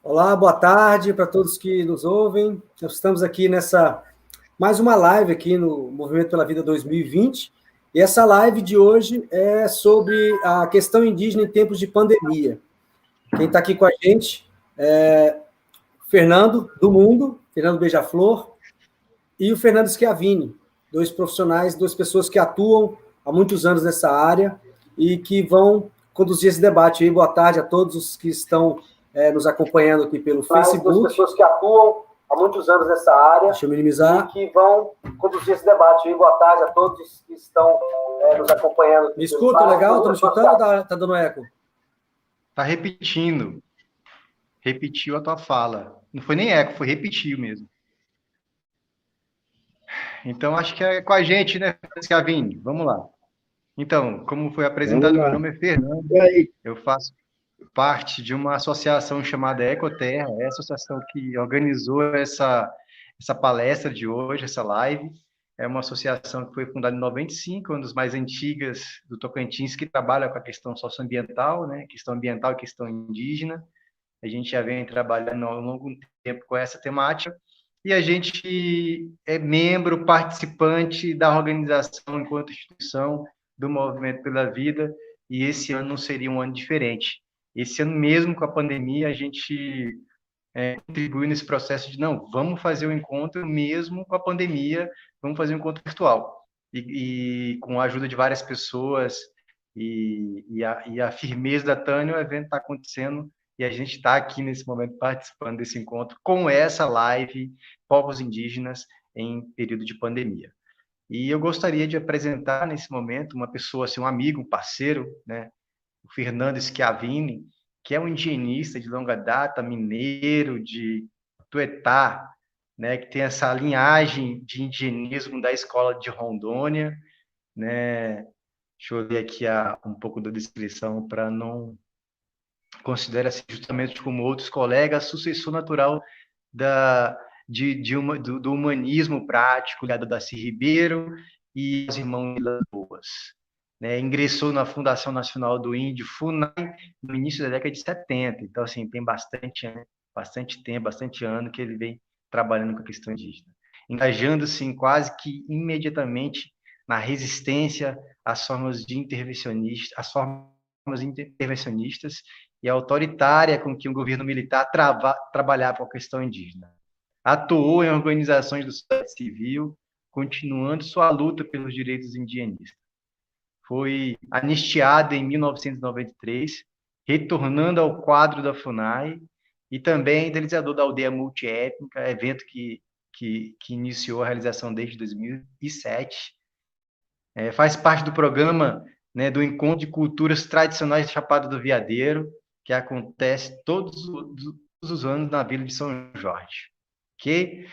Olá, boa tarde para todos que nos ouvem. Nós estamos aqui nessa mais uma live aqui no Movimento pela Vida 2020. E essa live de hoje é sobre a questão indígena em tempos de pandemia. Quem está aqui com a gente é Fernando do Mundo, Fernando Beija-Flor, e o Fernando Schiavini, dois profissionais, duas pessoas que atuam há muitos anos nessa área e que vão conduzir esse debate aí. Boa tarde a todos os que estão nos acompanhando aqui pelo Facebook. Duas pessoas que atuam há muitos anos nessa área. Deixa eu minimizar. E que vão conduzir esse debate aí. Boa tarde a todos que estão nos acompanhando aqui. Me escuta, legal? Estou me escutando ou tá dando eco? Está repetindo. Repetiu a tua fala. Não foi nem eco, foi repetir mesmo. Então, acho que é com a gente, né, Schiavini? Vamos lá. Então, como foi apresentado, meu nome é Fernando. Eu faço parte de uma associação chamada Ecoterra, é a associação que organizou essa palestra de hoje, essa live. É uma associação que foi fundada em 95, uma das mais antigas do Tocantins, que trabalha com a questão socioambiental, né? Questão ambiental e questão indígena. A gente já vem trabalhando ao longo do tempo com essa temática. E a gente é membro, participante da organização enquanto instituição do Movimento pela Vida, e esse ano não seria um ano diferente. Esse ano mesmo, com a pandemia, a gente contribuiu nesse processo de, não, vamos fazer o encontro mesmo com a pandemia, vamos fazer um encontro virtual. E com a ajuda de várias pessoas e a firmeza da Tânia, o evento está acontecendo e a gente está aqui nesse momento participando desse encontro com essa live Povos Indígenas em período de pandemia. E eu gostaria de apresentar nesse momento uma pessoa, assim, um amigo, um parceiro, né? O Fernando Schiavini, que é um indigenista de longa data, mineiro de Tuetá, né? Que tem essa linhagem de indigenismo da escola de Rondônia, né? Deixa eu ler aqui um pouco da descrição para não considera-se justamente como outros colegas sucessor natural do humanismo prático da Darcy Ribeiro e os irmãos Vilas Boas. Né? Ingressou na Fundação Nacional do Índio, FUNAI, no início da década de 70. Então, assim, tem bastante tempo, bastante ano que ele vem trabalhando com a questão indígena. Engajando-se quase que imediatamente na resistência às formas intervencionistas e autoritária com que o governo militar trabalhava com a questão indígena. Atuou em organizações do sociedade civil, continuando sua luta pelos direitos indigenistas. Foi anistiado em 1993, retornando ao quadro da FUNAI, e também idealizador da Aldeia Multiétnica, evento que iniciou a realização desde 2007. Faz parte do programa, né, do Encontro de Culturas Tradicionais de Chapada do Veadeiro, que acontece todos os anos na Vila de São Jorge. Okay?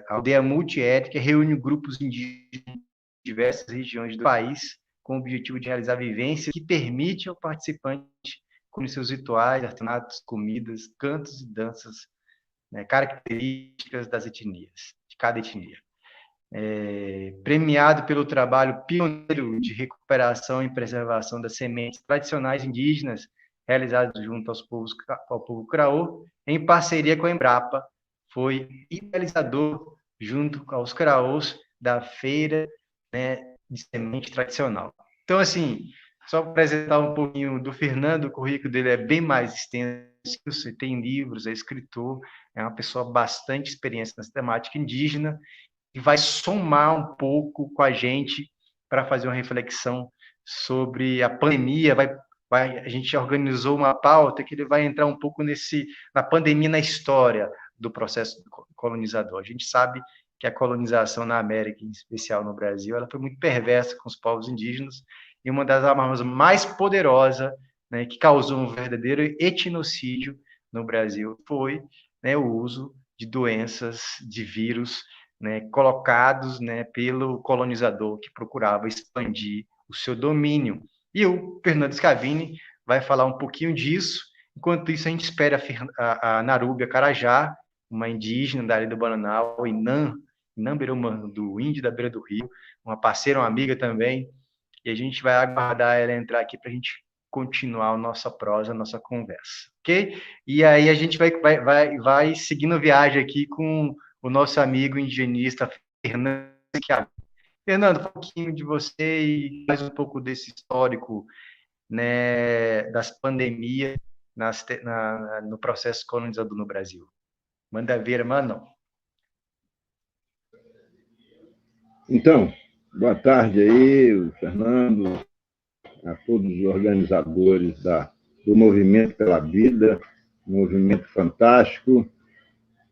A aldeia multiétnica reúne grupos indígenas de diversas regiões do país com o objetivo de realizar vivências que permitem ao participante conhecer seus rituais, artesanatos, comidas, cantos e danças, né, características das etnias, de cada etnia. Premiado pelo trabalho pioneiro de recuperação e preservação das sementes tradicionais indígenas realizados junto ao povo Craô, em parceria com a Embrapa, foi idealizador junto aos Craôs da Feira, né, de Semente Tradicional. Então, assim, só para apresentar um pouquinho do Fernando, o currículo dele é bem mais extenso, você tem livros, é escritor, é uma pessoa bastante experiência nessa temática indígena, e vai somar um pouco com a gente para fazer uma reflexão sobre a pandemia. A gente organizou uma pauta que ele vai entrar um pouco na pandemia, na história do processo colonizador. A gente sabe que a colonização na América, em especial no Brasil, ela foi muito perversa com os povos indígenas, e uma das armas mais poderosas, né, que causou um verdadeiro etnocídio no Brasil foi, né, o uso de doenças, de vírus, né, colocados, né, pelo colonizador que procurava expandir o seu domínio. E o Fernando Schiavini vai falar um pouquinho disso. Enquanto isso, a gente espera a Narúbia Carajá, uma indígena da área do Bananal, Inamberumã, do Índio da Beira do Rio, uma parceira, uma amiga também, e a gente vai aguardar ela entrar aqui para a gente continuar a nossa prosa, a nossa conversa, ok? E aí a gente vai seguindo viagem aqui com o nosso amigo indigenista Fernando Schiavini. Fernando, um pouquinho de você e mais um pouco desse histórico, né, das pandemias no processo colonizador no Brasil. Manda ver, mano. Então, boa tarde aí, Fernando, a todos os organizadores do Movimento pela Vida, movimento fantástico.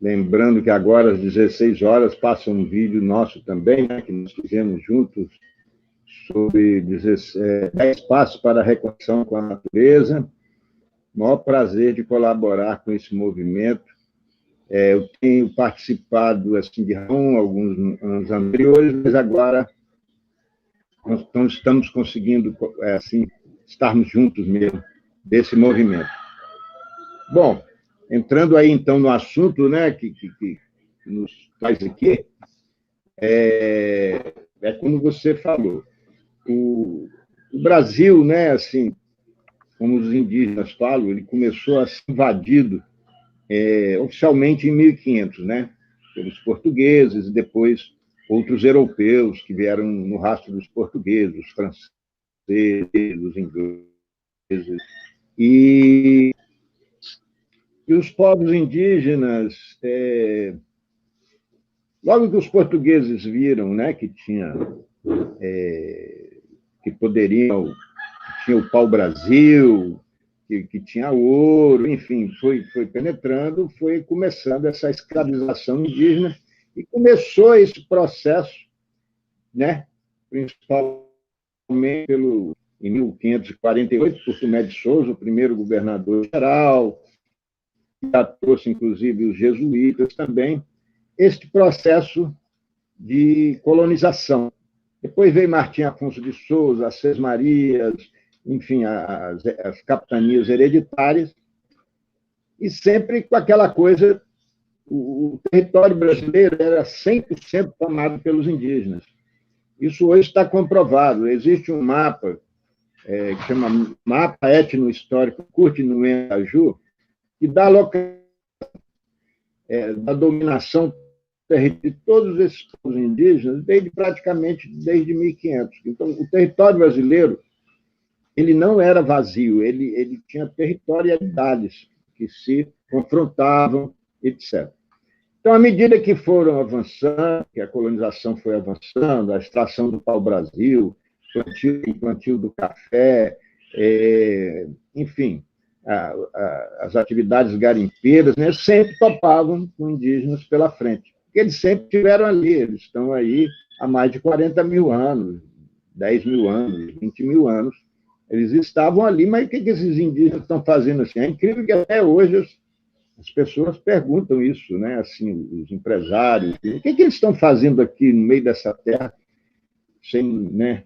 Lembrando que agora, às 16 horas, passa um vídeo nosso também, né, que nós fizemos juntos, sobre 10 passos para a reconexão com a natureza. Maior prazer de colaborar com esse movimento. Eu tenho participado assim, de alguns anos anteriores, mas agora nós estamos conseguindo assim, estarmos juntos mesmo desse movimento. Bom, entrando aí então no assunto, né, que nos traz aqui, é como você falou, o Brasil, né, assim, como os indígenas falam, ele começou a ser invadido oficialmente em 1500, né, pelos portugueses e depois outros europeus que vieram no rastro dos portugueses, os franceses, os ingleses. E os povos indígenas, logo que os portugueses viram, né, que tinha que poderiam, que tinha o pau-brasil, que tinha ouro, enfim, foi penetrando, foi começando essa escravização indígena e começou esse processo, né, principalmente em 1548, por Tomé de Souza, o primeiro governador-geral, já trouxe, inclusive, os jesuítas também, este processo de colonização. Depois veio Martim Afonso de Souza, as Sesmarias, enfim, as capitanias hereditárias, e sempre com aquela coisa, o território brasileiro era 100% tomado pelos indígenas. Isso hoje está comprovado. Existe um mapa que chama Mapa Etno-Histórico Curti-Nuem-Aju, que dá da dominação de todos esses povos indígenas praticamente desde 1500. Então, o território brasileiro ele não era vazio, ele tinha territorialidades que se confrontavam, etc. Então, à medida que foram avançando, que a colonização foi avançando, a extração do pau-brasil, o plantio do café, enfim, as atividades garimpeiras, né, sempre topavam com indígenas pela frente. Porque eles sempre estiveram ali, eles estão aí há mais de 40 mil anos, 10 mil anos, 20 mil anos. Eles estavam ali, mas o que esses indígenas estão fazendo assim? É incrível que até hoje as pessoas perguntam isso, né? Assim, os empresários, o que eles estão fazendo aqui no meio dessa terra, sem, né,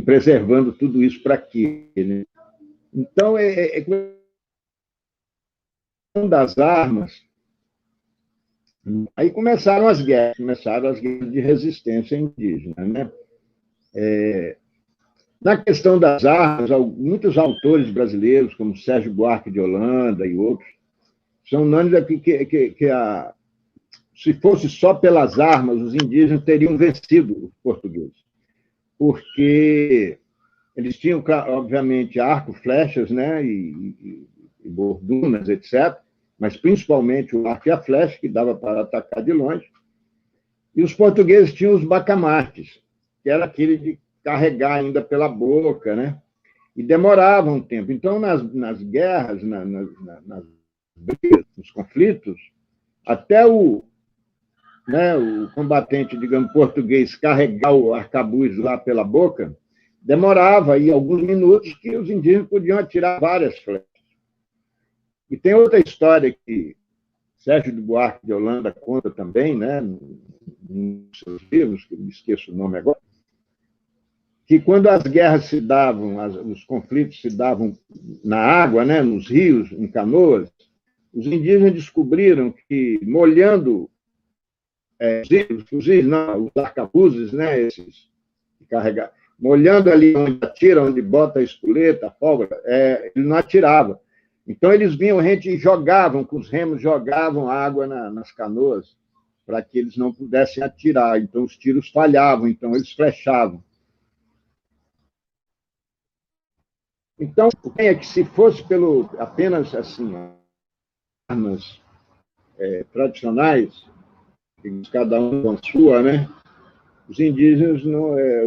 preservando tudo isso para quê? Né? Então, das armas, aí começaram as guerras de resistência indígena, né? Na questão das armas, muitos autores brasileiros, como Sérgio Buarque de Holanda e outros, são unânimes que se fosse só pelas armas, os indígenas teriam vencido os portugueses, porque eles tinham, obviamente, arco, flechas, né, e bordunas, etc., mas principalmente o arco e a flecha, que dava para atacar de longe. E os portugueses tinham os bacamartes, que era aquele de carregar ainda pela boca, né? E demorava um tempo. Então, nas guerras, nas brigas, nos conflitos, até o combatente, digamos, português carregar o arcabuz lá pela boca, demorava aí alguns minutos que os indígenas podiam atirar várias flechas. E tem outra história que Sérgio de Buarque de Holanda conta também, né, nos seus livros, que eu me esqueço o nome agora, que quando as guerras se davam, os conflitos se davam na água, né, nos rios, em canoas, os indígenas descobriram que, molhando os fuzis, não, os arcabuzes, né, esses de carregar, molhando ali onde atira, onde bota a espoleta, a pólvora, ele não atirava. Então, eles vinham, a gente jogavam, com os remos, jogavam água nas canoas, para que eles não pudessem atirar. Então, os tiros falhavam, então eles flechavam. Então, é que se fosse apenas assim, armas tradicionais, cada um com a sua, né? Os indígenas,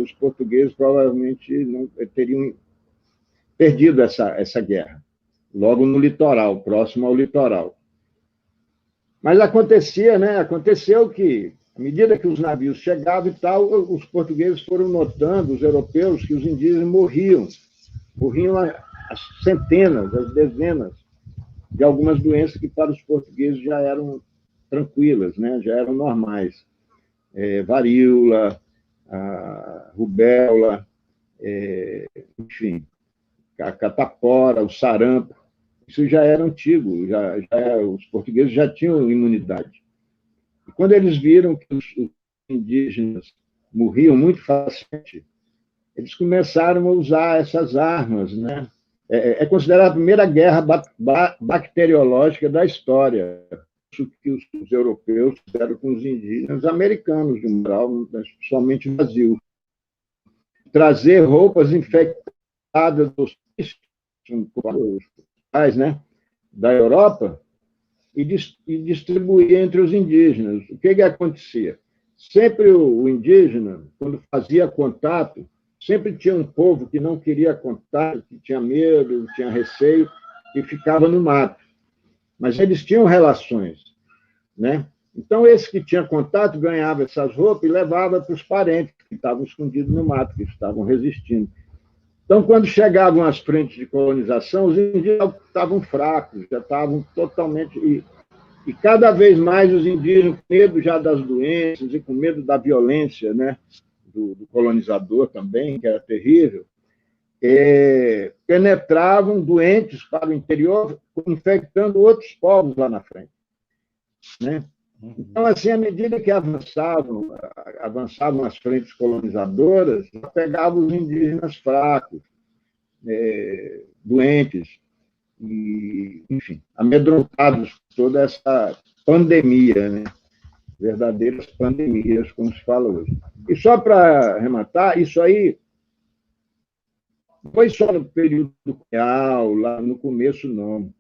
os portugueses provavelmente não teriam perdido essa guerra, logo no litoral, próximo ao litoral. Mas acontecia, né? Aconteceu que, à medida que os navios chegavam e tal, os portugueses foram notando, os europeus, que os indígenas morriam as centenas, as dezenas de algumas doenças que para os portugueses já eram tranquilas, né? Já eram normais. Varíola, rubéola, enfim, a catapora, o sarampo, isso já era antigo, os portugueses já tinham imunidade. E quando eles viram que os indígenas morriam muito facilmente, eles começaram a usar essas armas, né? É considerada a primeira guerra bacteriológica da história, isso que os europeus fizeram com os indígenas americanos, de moral, principalmente no Brasil. Trazer roupas infectadas dos né, da Europa e distribuir entre os indígenas. O que acontecia? Sempre o indígena, quando fazia contato, sempre tinha um povo que não queria contato, que tinha medo, tinha receio, e ficava no mato. Mas eles tinham relações, né? Então, esse que tinha contato ganhava essas roupas e levava para os parentes que estavam escondidos no mato, que estavam resistindo. Então, quando chegavam às frentes de colonização, os indígenas estavam fracos, já estavam totalmente... E cada vez mais os indígenas, com medo já das doenças e com medo da violência, né, do colonizador também, que era terrível, penetravam doentes para o interior, infectando outros povos lá na frente, né? Então, assim, à medida que avançavam as frentes colonizadoras, pegavam os indígenas fracos, doentes, e, enfim, amedrontados por toda essa pandemia, né? Verdadeiras pandemias, como se fala hoje. E só para arrematar, isso aí foi só no período colonial, lá no começo, não.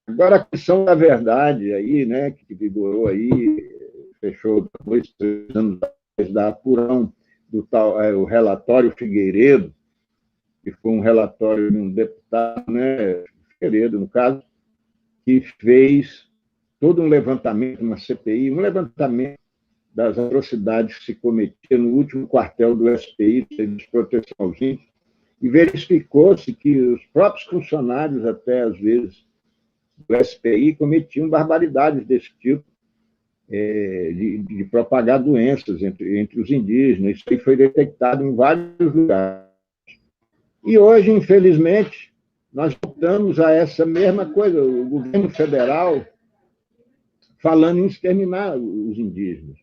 Agora, a questão da verdade aí, né, que vigorou aí, fechou 2, 3 anos da apuração do tal, o relatório Figueiredo, que foi um relatório de um deputado, né, Figueiredo, no caso, que fez todo um levantamento, uma CPI, um levantamento das atrocidades que se cometiam no último quartel do SPI, de proteção aos índios, e verificou-se que os próprios funcionários, até às vezes, do SPI, cometiam barbaridades desse tipo, de propagar doenças entre os indígenas. Isso aí foi detectado em vários lugares. E hoje, infelizmente, nós voltamos a essa mesma coisa, o governo federal falando em exterminar os indígenas.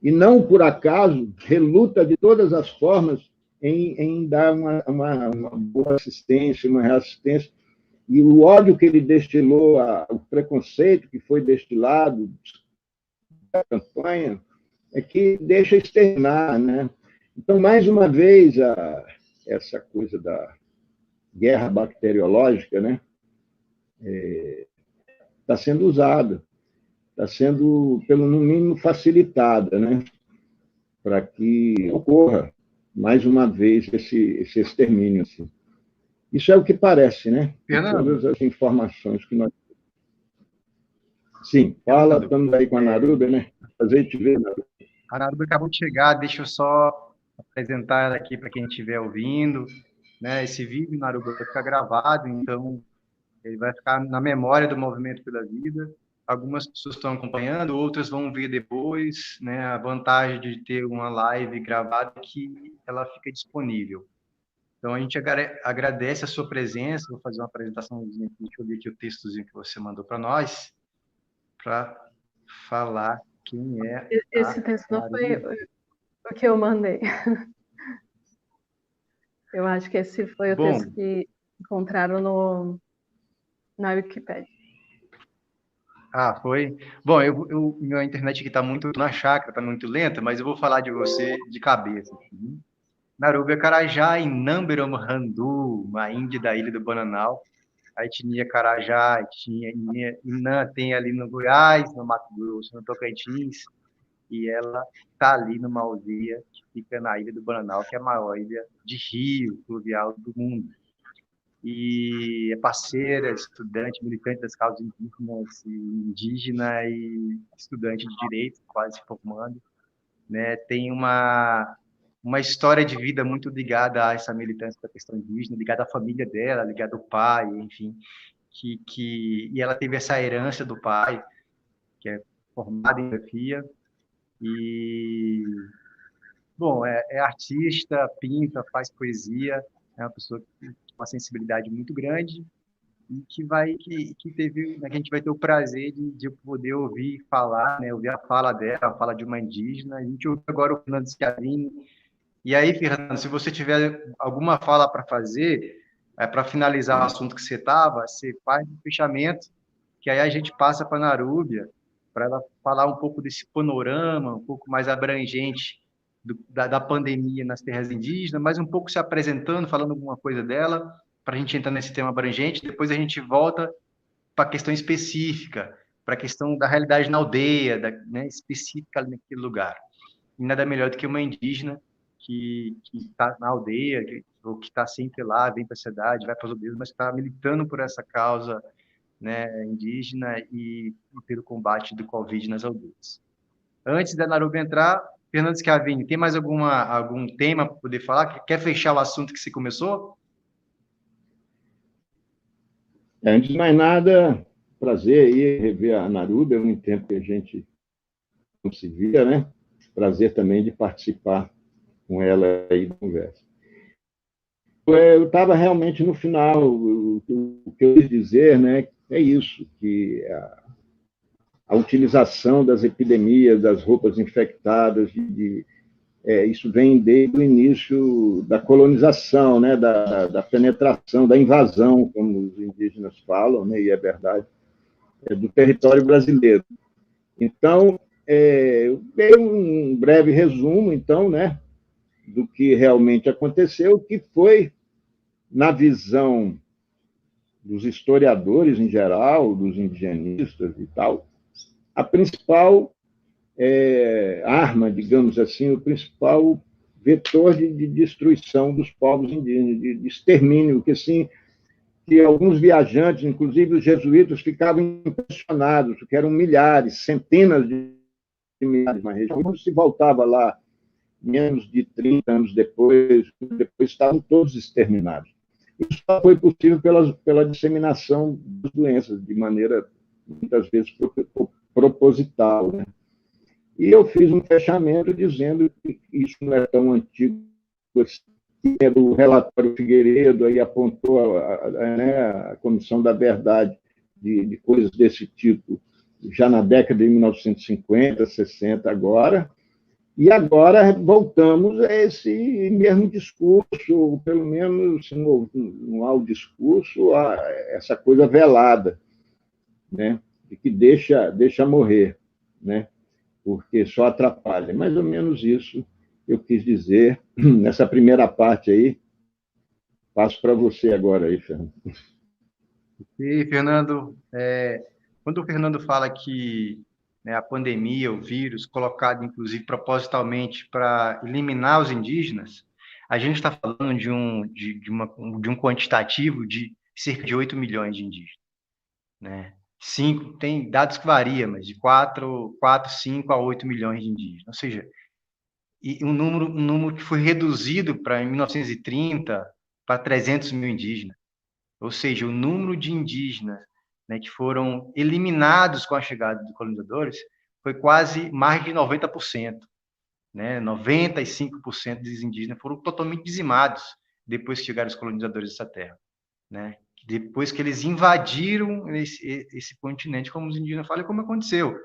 E não, por acaso, reluta de todas as formas em dar uma boa assistência, uma reassistência. E o ódio que ele destilou, o preconceito que foi destilado da campanha, é que deixa exterminar, né? Então, mais uma vez, essa coisa da guerra bacteriológica, né, está sendo usada, está sendo, pelo no mínimo, facilitada, né, para que ocorra, mais uma vez, esse extermínio. Assim. Isso é o que parece, né? Todas as informações que nós... Sim, fala, estamos aí com a Naruba, né? Prazer te ver, Naruba. A Naruba acabou de chegar, deixa eu só apresentar ela aqui para quem estiver ouvindo. Né? Esse vídeo, Naruba, vai ficar gravado, então ele vai ficar na memória do Movimento pela Vida. Algumas pessoas estão acompanhando, outras vão ver depois, né? A vantagem de ter uma live gravada é que ela fica disponível. Então, a gente agradece a sua presença. Vou fazer uma apresentaçãozinha aqui, deixa eu ler aqui o textozinho que você mandou para nós, para falar quem é. Esse texto não foi o que eu mandei. Eu acho que esse foi o texto que encontraram na Wikipédia. Ah, foi? Bom, minha internet aqui está muito na chácara, está muito lenta, mas eu vou falar de você de cabeça. Narubia Carajá, em Namberam-Randu, uma índia da Ilha do Bananal. A etnia Carajá, a etnia Inã tem ali no Goiás, no Mato Grosso, no Tocantins, e ela está ali numa aldeia que fica na Ilha do Bananal, que é a maior ilha de rio fluvial do mundo. E é parceira, estudante, militante das causas indígenas e estudante de direito, quase se formando, né? Tem uma história de vida muito ligada a essa militância da questão indígena, ligada à família dela, ligada ao pai, enfim, e ela teve essa herança do pai, que é formado em geografia, e, bom, é artista, pinta, faz poesia, é uma pessoa com uma sensibilidade muito grande, e que teve, né, que a gente vai ter o prazer de poder ouvir falar, né, ouvir a fala dela, a fala de uma indígena. A gente ouve agora o Fernando Schiavini. E aí, Fernando, se você tiver alguma fala para fazer, para finalizar o assunto que você estava, você faz um fechamento, que aí a gente passa para a Narúbia, para ela falar um pouco desse panorama, um pouco mais abrangente da pandemia nas terras indígenas, mas um pouco se apresentando, falando alguma coisa dela, para a gente entrar nesse tema abrangente. Depois a gente volta para a questão específica, para a questão da realidade na aldeia, né, específica naquele lugar. E nada melhor do que uma indígena que está na aldeia, ou que está sempre lá, vem para a cidade, vai para os aldeias, mas está militando por essa causa, né, indígena e pelo combate do Covid nas aldeias. Antes da Naruba entrar, Fernando Schiavini, tem mais algum tema para poder falar? Quer fechar o assunto que você começou? Antes de mais nada, prazer aí rever a Naruba, é um tempo que a gente não se via, né? Prazer também de participar com ela aí da conversa. Eu estava realmente no final, o que eu quis dizer, né, é isso, que a utilização das epidemias, das roupas infectadas, isso vem desde o início da colonização, né, da penetração, da invasão, como os indígenas falam, né, e é verdade, do território brasileiro. Então, eu dei um breve resumo, então, né, do que realmente aconteceu, que foi, na visão dos historiadores em geral, dos indigenistas e tal, a principal arma, digamos assim, o principal vetor de destruição dos povos indígenas, de extermínio, que assim, que alguns viajantes, inclusive os jesuítas, ficavam impressionados, porque eram milhares, centenas de milhares na região. Quando se voltava lá, menos de 30 anos depois estavam todos exterminados. Isso só foi possível pela disseminação das doenças, de maneira, muitas vezes, proposital, né? E eu fiz um fechamento dizendo que isso não é tão antigo assim. O relatório Figueiredo aí apontou a Comissão da Verdade de coisas desse tipo já na década de 1950, 60 agora, e agora voltamos a esse mesmo discurso, ou pelo menos não há o discurso, há essa coisa velada, né, de que deixa morrer, né, porque só atrapalha. Mais ou menos isso eu quis dizer nessa primeira parte aí. Passo para você agora aí, Fernando. E, Fernando, quando o Fernando fala que, né, a pandemia, o vírus, colocado inclusive propositalmente para eliminar os indígenas, a gente está falando de um quantitativo de cerca de 8 milhões de indígenas, né? Tem dados que variam, mas de 4, 5 a 8 milhões de indígenas. Ou seja, e um número que foi reduzido em 1930 para 300 mil indígenas. Ou seja, o número de indígenas, né, que foram eliminados com a chegada dos colonizadores foi quase mais de 90%. Né? 95% dos indígenas foram totalmente dizimados depois que chegaram os colonizadores dessa terra. Né? Depois que eles invadiram esse continente, como os indígenas falam, como aconteceu.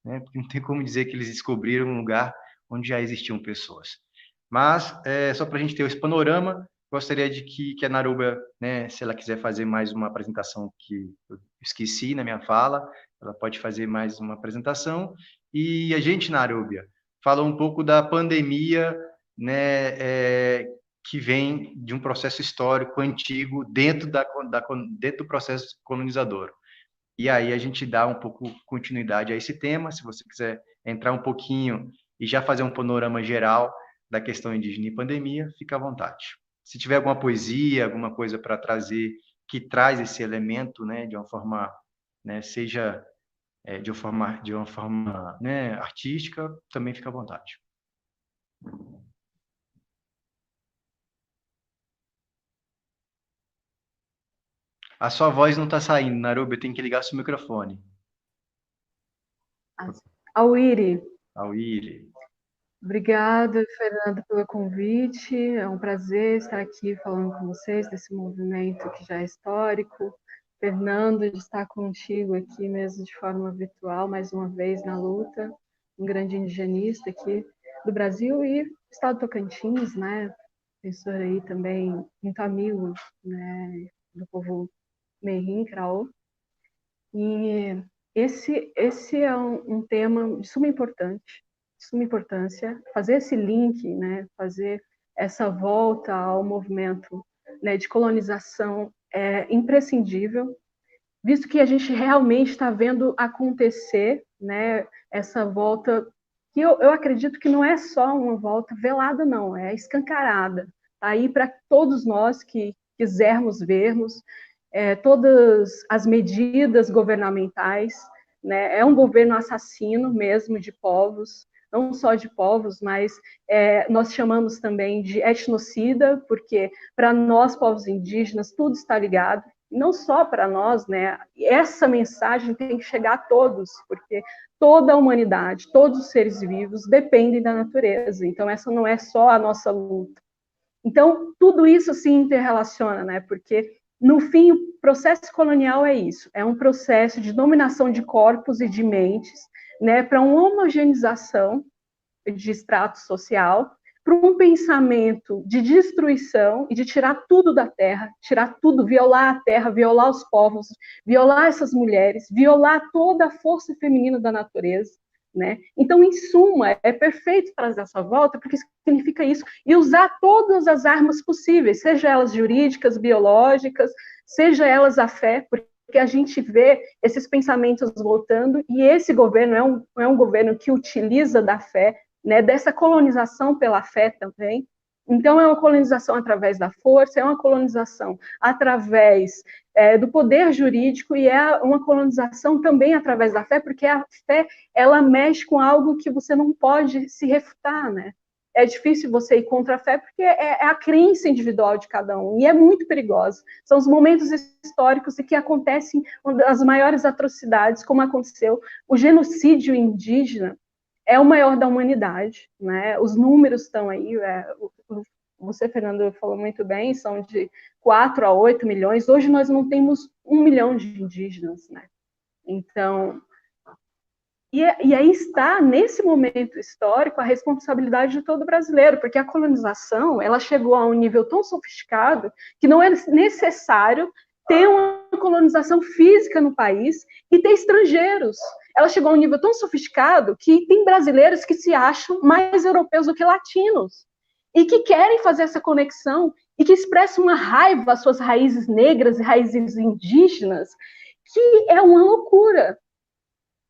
Né? Porque não tem como dizer que eles descobriram um lugar onde já existiam pessoas. Mas, só para a gente ter esse panorama, gostaria de que a Naruba, né, se ela quiser fazer mais uma apresentação que eu esqueci na minha fala, ela pode fazer mais uma apresentação. E a gente, Naruba, falou um pouco da pandemia, né, que vem de um processo histórico antigo dentro dentro do processo colonizador. E aí a gente dá um pouco continuidade a esse tema. Se você quiser entrar um pouquinho e já fazer um panorama geral da questão indígena e pandemia, fica à vontade. Se tiver alguma poesia, alguma coisa para trazer que traz esse elemento, né, de uma forma, né, seja de uma forma, né, artística, também fica à vontade. A sua voz não está saindo, Naruba, tem que ligar seu microfone. Auíri. Auíri. Obrigada, Fernando, pelo convite. É um prazer estar aqui falando com vocês desse movimento que já é histórico. Fernando, de estar contigo aqui mesmo de forma virtual, mais uma vez na luta, um grande indigenista aqui do Brasil e estado do Tocantins, né? Professor aí também, muito amigo, né, do povo Merim, Craô. E esse é um tema de suma importância, fazer esse link, né, fazer essa volta ao movimento, né, de colonização é imprescindível, visto que a gente realmente está vendo acontecer, né, essa volta, que eu acredito que não é só uma volta velada, não, é escancarada, tá aí para todos nós que quisermos vermos, todas as medidas governamentais, né, é um governo assassino mesmo de povos, não só de povos, mas nós chamamos também de etnocida, porque para nós, povos indígenas, tudo está ligado, não só para nós, né? Essa mensagem tem que chegar a todos, porque toda a humanidade, todos os seres vivos dependem da natureza, então essa não é só a nossa luta. Então, tudo isso se interrelaciona, né? Porque, no fim, o processo colonial é isso, é um processo de dominação de corpos e de mentes, né, para uma homogeneização de extrato social, para um pensamento de destruição e de tirar tudo da terra, tirar tudo, violar a terra, violar os povos, violar essas mulheres, violar toda a força feminina da natureza, né? Então, em suma, é perfeito trazer essa volta, porque significa isso, e usar todas as armas possíveis, seja elas jurídicas, biológicas, seja elas a fé, porque a gente vê esses pensamentos voltando, e esse governo é um governo que utiliza da fé, né, dessa colonização pela fé também. Então, é uma colonização através da força, é uma colonização através do poder jurídico e é uma colonização também através da fé, porque a fé, ela mexe com algo que você não pode se refutar, né? É difícil você ir contra a fé, porque é a crença individual de cada um, e é muito perigosa. São os momentos históricos em que acontecem as maiores atrocidades, como aconteceu o genocídio indígena, é o maior da humanidade, né? Os números estão aí, você, Fernando, falou muito bem, são de 4 a 8 milhões, hoje nós não temos 1 milhão de indígenas, né? Então, e aí está, nesse momento histórico, a responsabilidade de todo brasileiro, porque a colonização, ela chegou a um nível tão sofisticado que não é necessário ter uma colonização física no país e ter estrangeiros. Ela chegou a um nível tão sofisticado que tem brasileiros que se acham mais europeus do que latinos e que querem fazer essa conexão e que expressam uma raiva às suas raízes negras e raízes indígenas, que é uma loucura.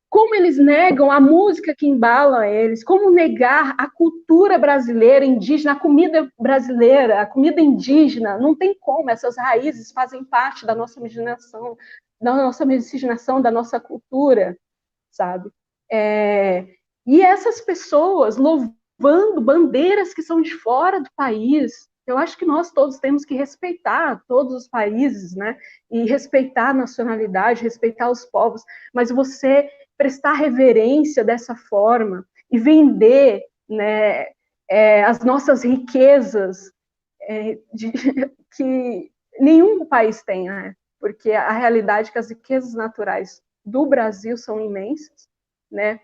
Como eles negam a música que embala eles, como negar a cultura brasileira, indígena, a comida brasileira, a comida indígena, não tem como, essas raízes fazem parte da nossa miscigenação, da nossa cultura, sabe? E essas pessoas louvando bandeiras que são de fora do país, eu acho que nós todos temos que respeitar todos os países, né? E respeitar a nacionalidade, respeitar os povos, mas você prestar reverência dessa forma e vender, né, as nossas riquezas que nenhum país tem, né? Porque a realidade é que as riquezas naturais do Brasil são imensas, né?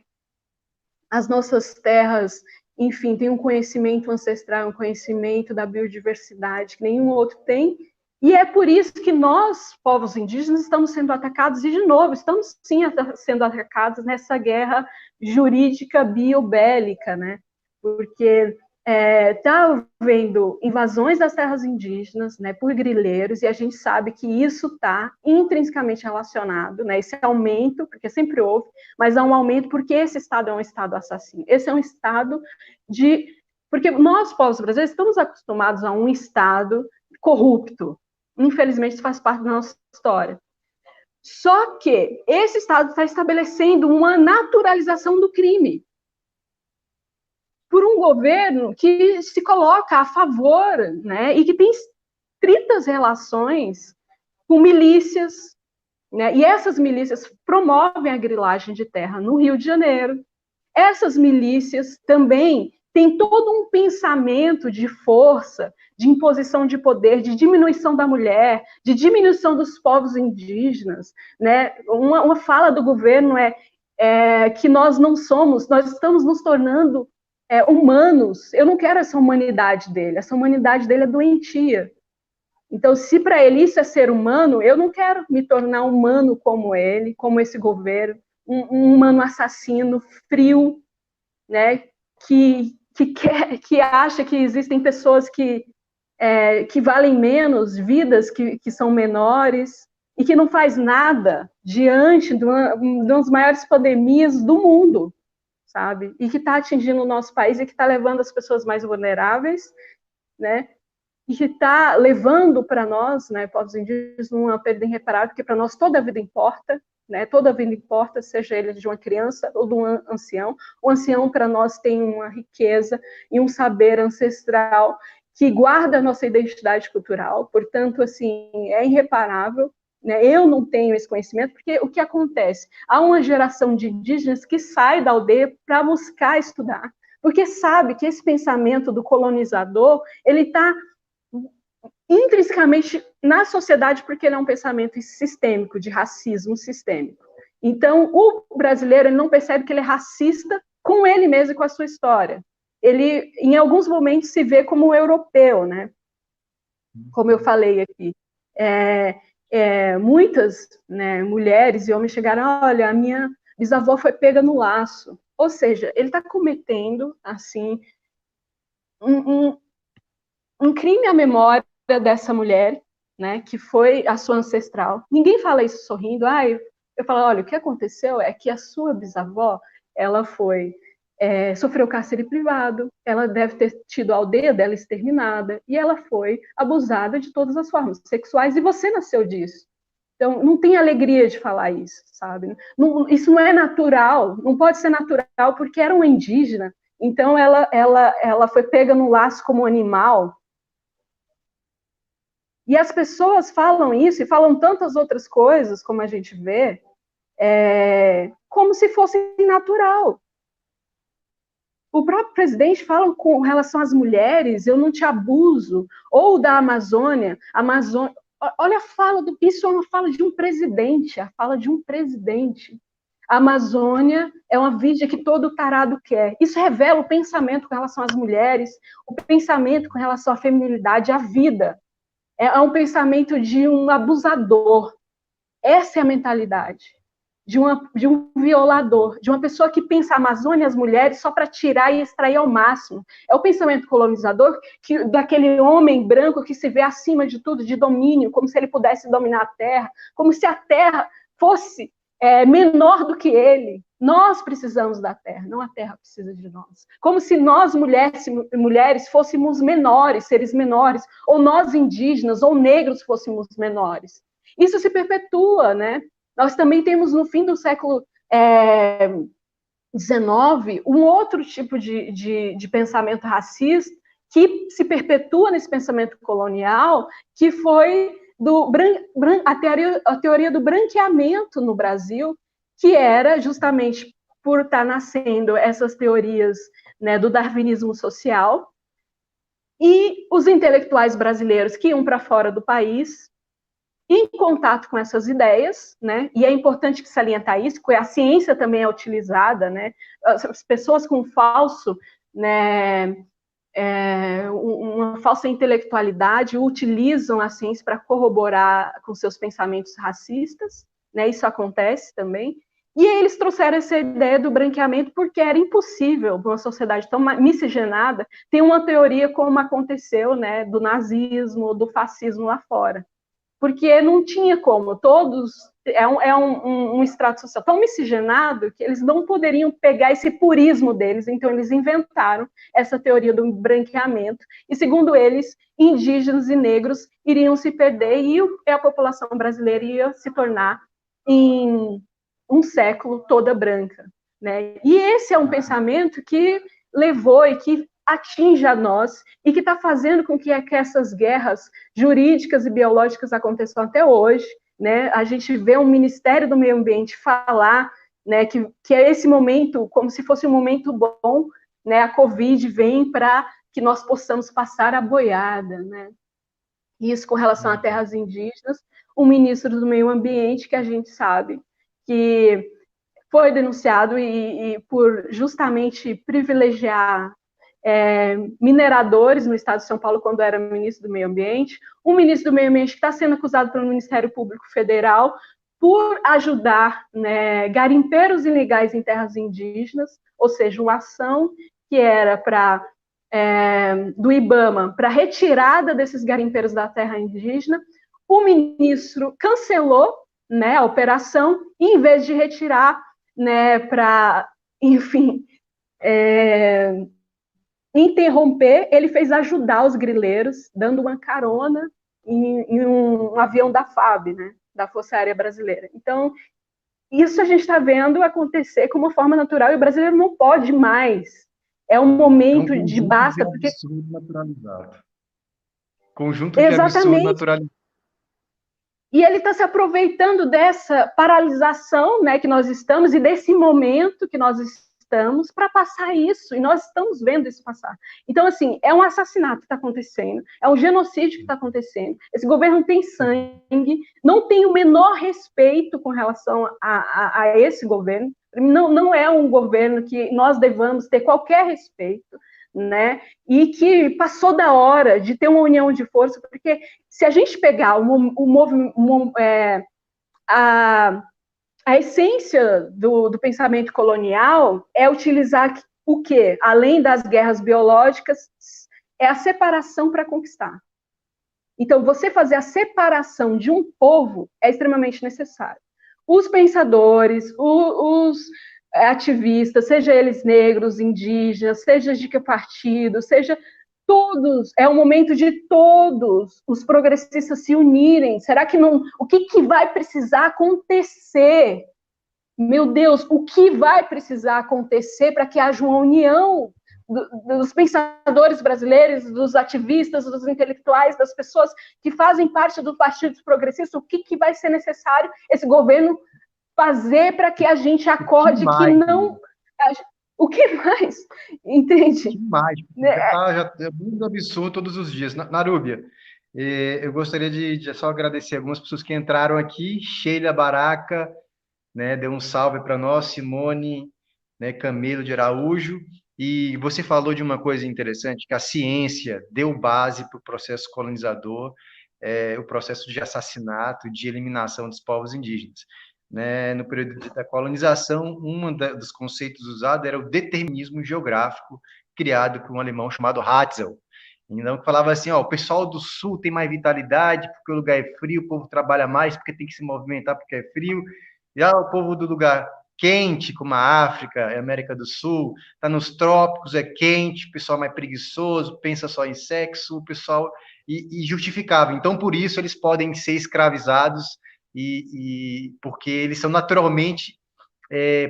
As nossas terras enfim, tem um conhecimento ancestral, um conhecimento da biodiversidade que nenhum outro tem, e é por isso que nós, povos indígenas, estamos sendo atacados, e de novo, estamos sim sendo atacados nessa guerra jurídica biobélica, né? Porque está havendo invasões das terras indígenas, né, por grileiros, e a gente sabe que isso está intrinsecamente relacionado, né, esse aumento, porque sempre houve, mas há um aumento porque esse Estado é um Estado assassino. Esse é um Estado de... Porque nós, povos brasileiros, estamos acostumados a um Estado corrupto. Infelizmente, isso faz parte da nossa história. Só que esse Estado está estabelecendo uma naturalização do crime por um governo que se coloca a favor, né, e que tem estritas relações com milícias, né, e essas milícias promovem a grilagem de terra no Rio de Janeiro. Essas milícias também têm todo um pensamento de força, de imposição de poder, de diminuição da mulher, de diminuição dos povos indígenas, né? Uma fala do governo é que nós não somos, nós estamos nos tornando humanos. Eu não quero essa humanidade dele é doentia. Então, se para ele isso é ser humano, eu não quero me tornar humano como ele, como esse governo, um humano assassino, frio, né, que acha que existem pessoas que valem menos, vidas que são menores, e que não faz nada diante de uma das maiores pandemias do mundo, sabe? E que está atingindo o nosso país e que está levando as pessoas mais vulneráveis, né? E que está levando para nós, né, povos indígenas, uma perda irreparável, porque para nós toda a vida importa, né? Toda a vida importa, seja ele de uma criança ou de um ancião. O ancião, para nós, tem uma riqueza e um saber ancestral que guarda a nossa identidade cultural, portanto, assim, é irreparável. Eu não tenho esse conhecimento, porque o que acontece? Há uma geração de indígenas que sai da aldeia para buscar estudar, porque sabe que esse pensamento do colonizador, ele está intrinsecamente na sociedade, porque ele é um pensamento sistêmico, de racismo sistêmico. Então, o brasileiro, ele não percebe que ele é racista com ele mesmo e com a sua história. Ele, em alguns momentos, se vê como europeu, né? Como eu falei aqui. Muitas, né, mulheres e homens chegaram, olha, a minha bisavó foi pega no laço. Ou seja, ele está cometendo, assim, um crime à memória dessa mulher, né, que foi a sua ancestral. Ninguém fala isso sorrindo. Eu falo, olha, o que aconteceu é que a sua bisavó, ela sofreu cárcere privado, ela deve ter tido a aldeia dela exterminada, e ela foi abusada de todas as formas sexuais, e você nasceu disso. Então, não tem alegria de falar isso, sabe? Isso não é natural, não pode ser natural, porque era uma indígena, então ela foi pega no laço como animal. E as pessoas falam isso, e falam tantas outras coisas, como a gente vê, como se fosse natural. O próprio presidente fala com relação às mulheres, eu não te abuso, ou da Amazônia, olha a fala isso é uma fala de um presidente, a fala de um presidente. A Amazônia é uma virgem que todo tarado quer. Isso revela o pensamento com relação às mulheres, o pensamento com relação à feminilidade, à vida. É um pensamento de um abusador. Essa é a mentalidade. De um violador, de uma pessoa que pensa a Amazônia e as mulheres só para tirar e extrair ao máximo. É o pensamento colonizador daquele homem branco que se vê acima de tudo, de domínio, como se ele pudesse dominar a terra, como se a terra fosse menor do que ele. Nós precisamos da terra, não a terra precisa de nós. Como se nós, mulheres, fôssemos menores, seres menores, ou nós, indígenas, ou negros, fôssemos menores. Isso se perpetua, né? Nós também temos, no fim do século XIX, um outro tipo de pensamento racista que se perpetua nesse pensamento colonial, que foi a teoria do branqueamento no Brasil, que era justamente por estar nascendo essas teorias, né, do darwinismo social, e os intelectuais brasileiros que iam para fora do país, em contato com essas ideias, né? E é importante que salientar isso, porque a ciência também é utilizada, né? As pessoas com falso, né, uma falsa intelectualidade, utilizam a ciência para corroborar com seus pensamentos racistas, né? Isso acontece também. E aí eles trouxeram essa ideia do branqueamento porque era impossível para uma sociedade tão miscigenada ter uma teoria como aconteceu, né, do nazismo, do fascismo lá fora. Porque não tinha como, todos, um extrato social tão miscigenado que eles não poderiam pegar esse purismo deles, então eles inventaram essa teoria do branqueamento, e segundo eles, indígenas e negros iriam se perder e a população brasileira ia se tornar, em um século, toda branca, né? E esse é um pensamento que levou e que atinge a nós e que está fazendo com que essas guerras jurídicas e biológicas aconteçam até hoje, né? A gente vê um Ministério do Meio Ambiente falar, né, que é esse momento, como se fosse um momento bom, né? A Covid vem para que nós possamos passar a boiada, né? Isso com relação a terras indígenas, o ministro do Meio Ambiente, que a gente sabe que foi denunciado e por justamente privilegiar mineradores no estado de São Paulo, quando era ministro do Meio Ambiente, um ministro do Meio Ambiente que está sendo acusado pelo Ministério Público Federal por ajudar, né, garimpeiros ilegais em terras indígenas, ou seja, uma ação que era do IBAMA para retirada desses garimpeiros da terra indígena. O ministro cancelou, né, a operação, e em vez de retirar, né, para, enfim, interromper, ele fez ajudar os grileiros, dando uma carona em um avião da FAB, né, da Força Aérea Brasileira. Então, isso a gente está vendo acontecer como forma natural, e o brasileiro não pode mais. É um momento de basta, porque... absurdo naturalizado. Conjunto de absurdo naturalizado. E ele está se aproveitando dessa paralisação, né, que nós estamos, e desse momento que nós estamos, para passar isso, e nós estamos vendo isso passar. Então, assim, é um assassinato que está acontecendo, é um genocídio que está acontecendo, esse governo tem sangue, não tem o menor respeito com relação a esse governo, não é um governo que nós devamos ter qualquer respeito, né? E que passou da hora de ter uma união de força, porque se a gente pegar a essência do pensamento colonial é utilizar o quê? Além das guerras biológicas, é a separação para conquistar. Então, você fazer a separação de um povo é extremamente necessário. Os pensadores, os ativistas, seja eles negros, indígenas, seja de que partido, seja todos, é o momento de todos os progressistas se unirem. Será que não? O que vai precisar acontecer? Meu Deus, o que vai precisar acontecer para que haja uma união dos pensadores brasileiros, dos ativistas, dos intelectuais, das pessoas que fazem parte do Partido Progressista? O que vai ser necessário esse governo fazer para que a gente acorde que não... O que mais? Entende? Que mais? Já é muito absurdo todos os dias. Narúbia, eu gostaria de só agradecer algumas pessoas que entraram aqui. Sheila Baraca, né, deu um salve para nós. Simone, né, Camilo de Araújo. E você falou de uma coisa interessante, que a ciência deu base para o processo colonizador, o processo de assassinato, de eliminação dos povos indígenas. Né, no período da colonização, dos conceitos usados era o determinismo geográfico, criado por um alemão chamado Hatzel. Então, falava assim, ó, o pessoal do sul tem mais vitalidade porque o lugar é frio, o povo trabalha mais porque tem que se movimentar porque é frio, já o povo do lugar quente, como a África e a América do Sul, está nos trópicos, é quente, o pessoal é mais preguiçoso, pensa só em sexo, o pessoal... E justificava. Então, por isso, eles podem ser escravizados, porque eles são naturalmente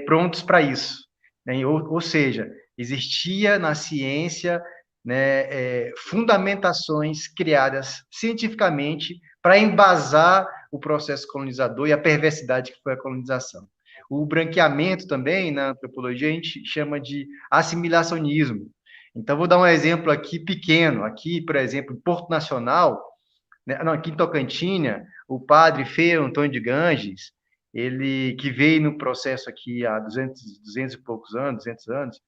prontos para isso, né? Ou seja, existia na ciência, né, fundamentações criadas cientificamente para embasar o processo colonizador e a perversidade que foi a colonização. O branqueamento também, na antropologia, a gente chama de assimilacionismo. Então, vou dar um exemplo aqui pequeno. Aqui, por exemplo, em Porto Nacional, né, não, aqui em Tocantina, o padre Feio Antônio de Ganges, ele que veio no processo aqui há 200 e poucos anos, 200 anos,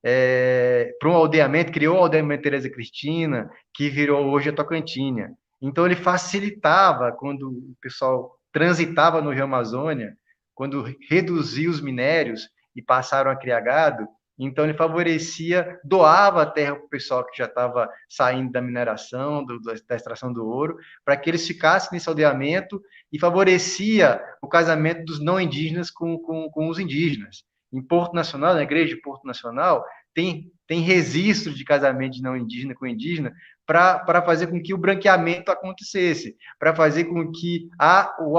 para um aldeamento, criou o aldeamento Tereza Cristina, que virou hoje a Tocantinha. Então, ele facilitava quando o pessoal transitava no Rio Amazônia, quando reduziu os minérios e passaram a criar gado, então ele favorecia, doava a terra para o pessoal que já estava saindo da mineração, da extração do ouro, para que eles ficassem nesse aldeamento e favorecia o casamento dos não indígenas com os indígenas. Em Porto Nacional, na igreja de Porto Nacional, tem registro de casamento de não indígena com indígena para fazer com que o branqueamento acontecesse, para fazer com que o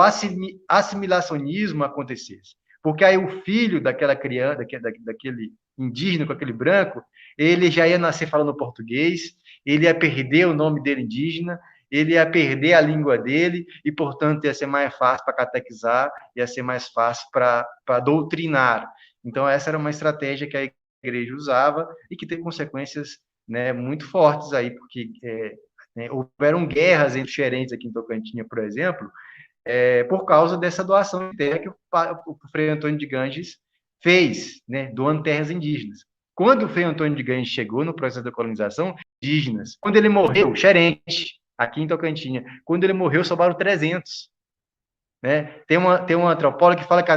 assimilacionismo acontecesse. Porque aí o filho daquela criança, daquele indígena com aquele branco, ele já ia nascer falando português, ele ia perder o nome dele indígena, ele ia perder a língua dele e, portanto, ia ser mais fácil para catequizar, ia ser mais fácil para doutrinar. Então, essa era uma estratégia que a igreja usava e que teve consequências, né, muito fortes aí, porque houveram guerras entre xerentes aqui em Tocantins, por exemplo, por causa dessa doação de terra que o Frei Antônio de Ganges fez, né, doando terras indígenas. Quando o Frei Antônio de Ganges chegou no processo da colonização, indígenas, quando ele morreu, xerente, aqui em Tocantins, quando ele morreu, sobraram 300. Né? Tem uma antropóloga que fala que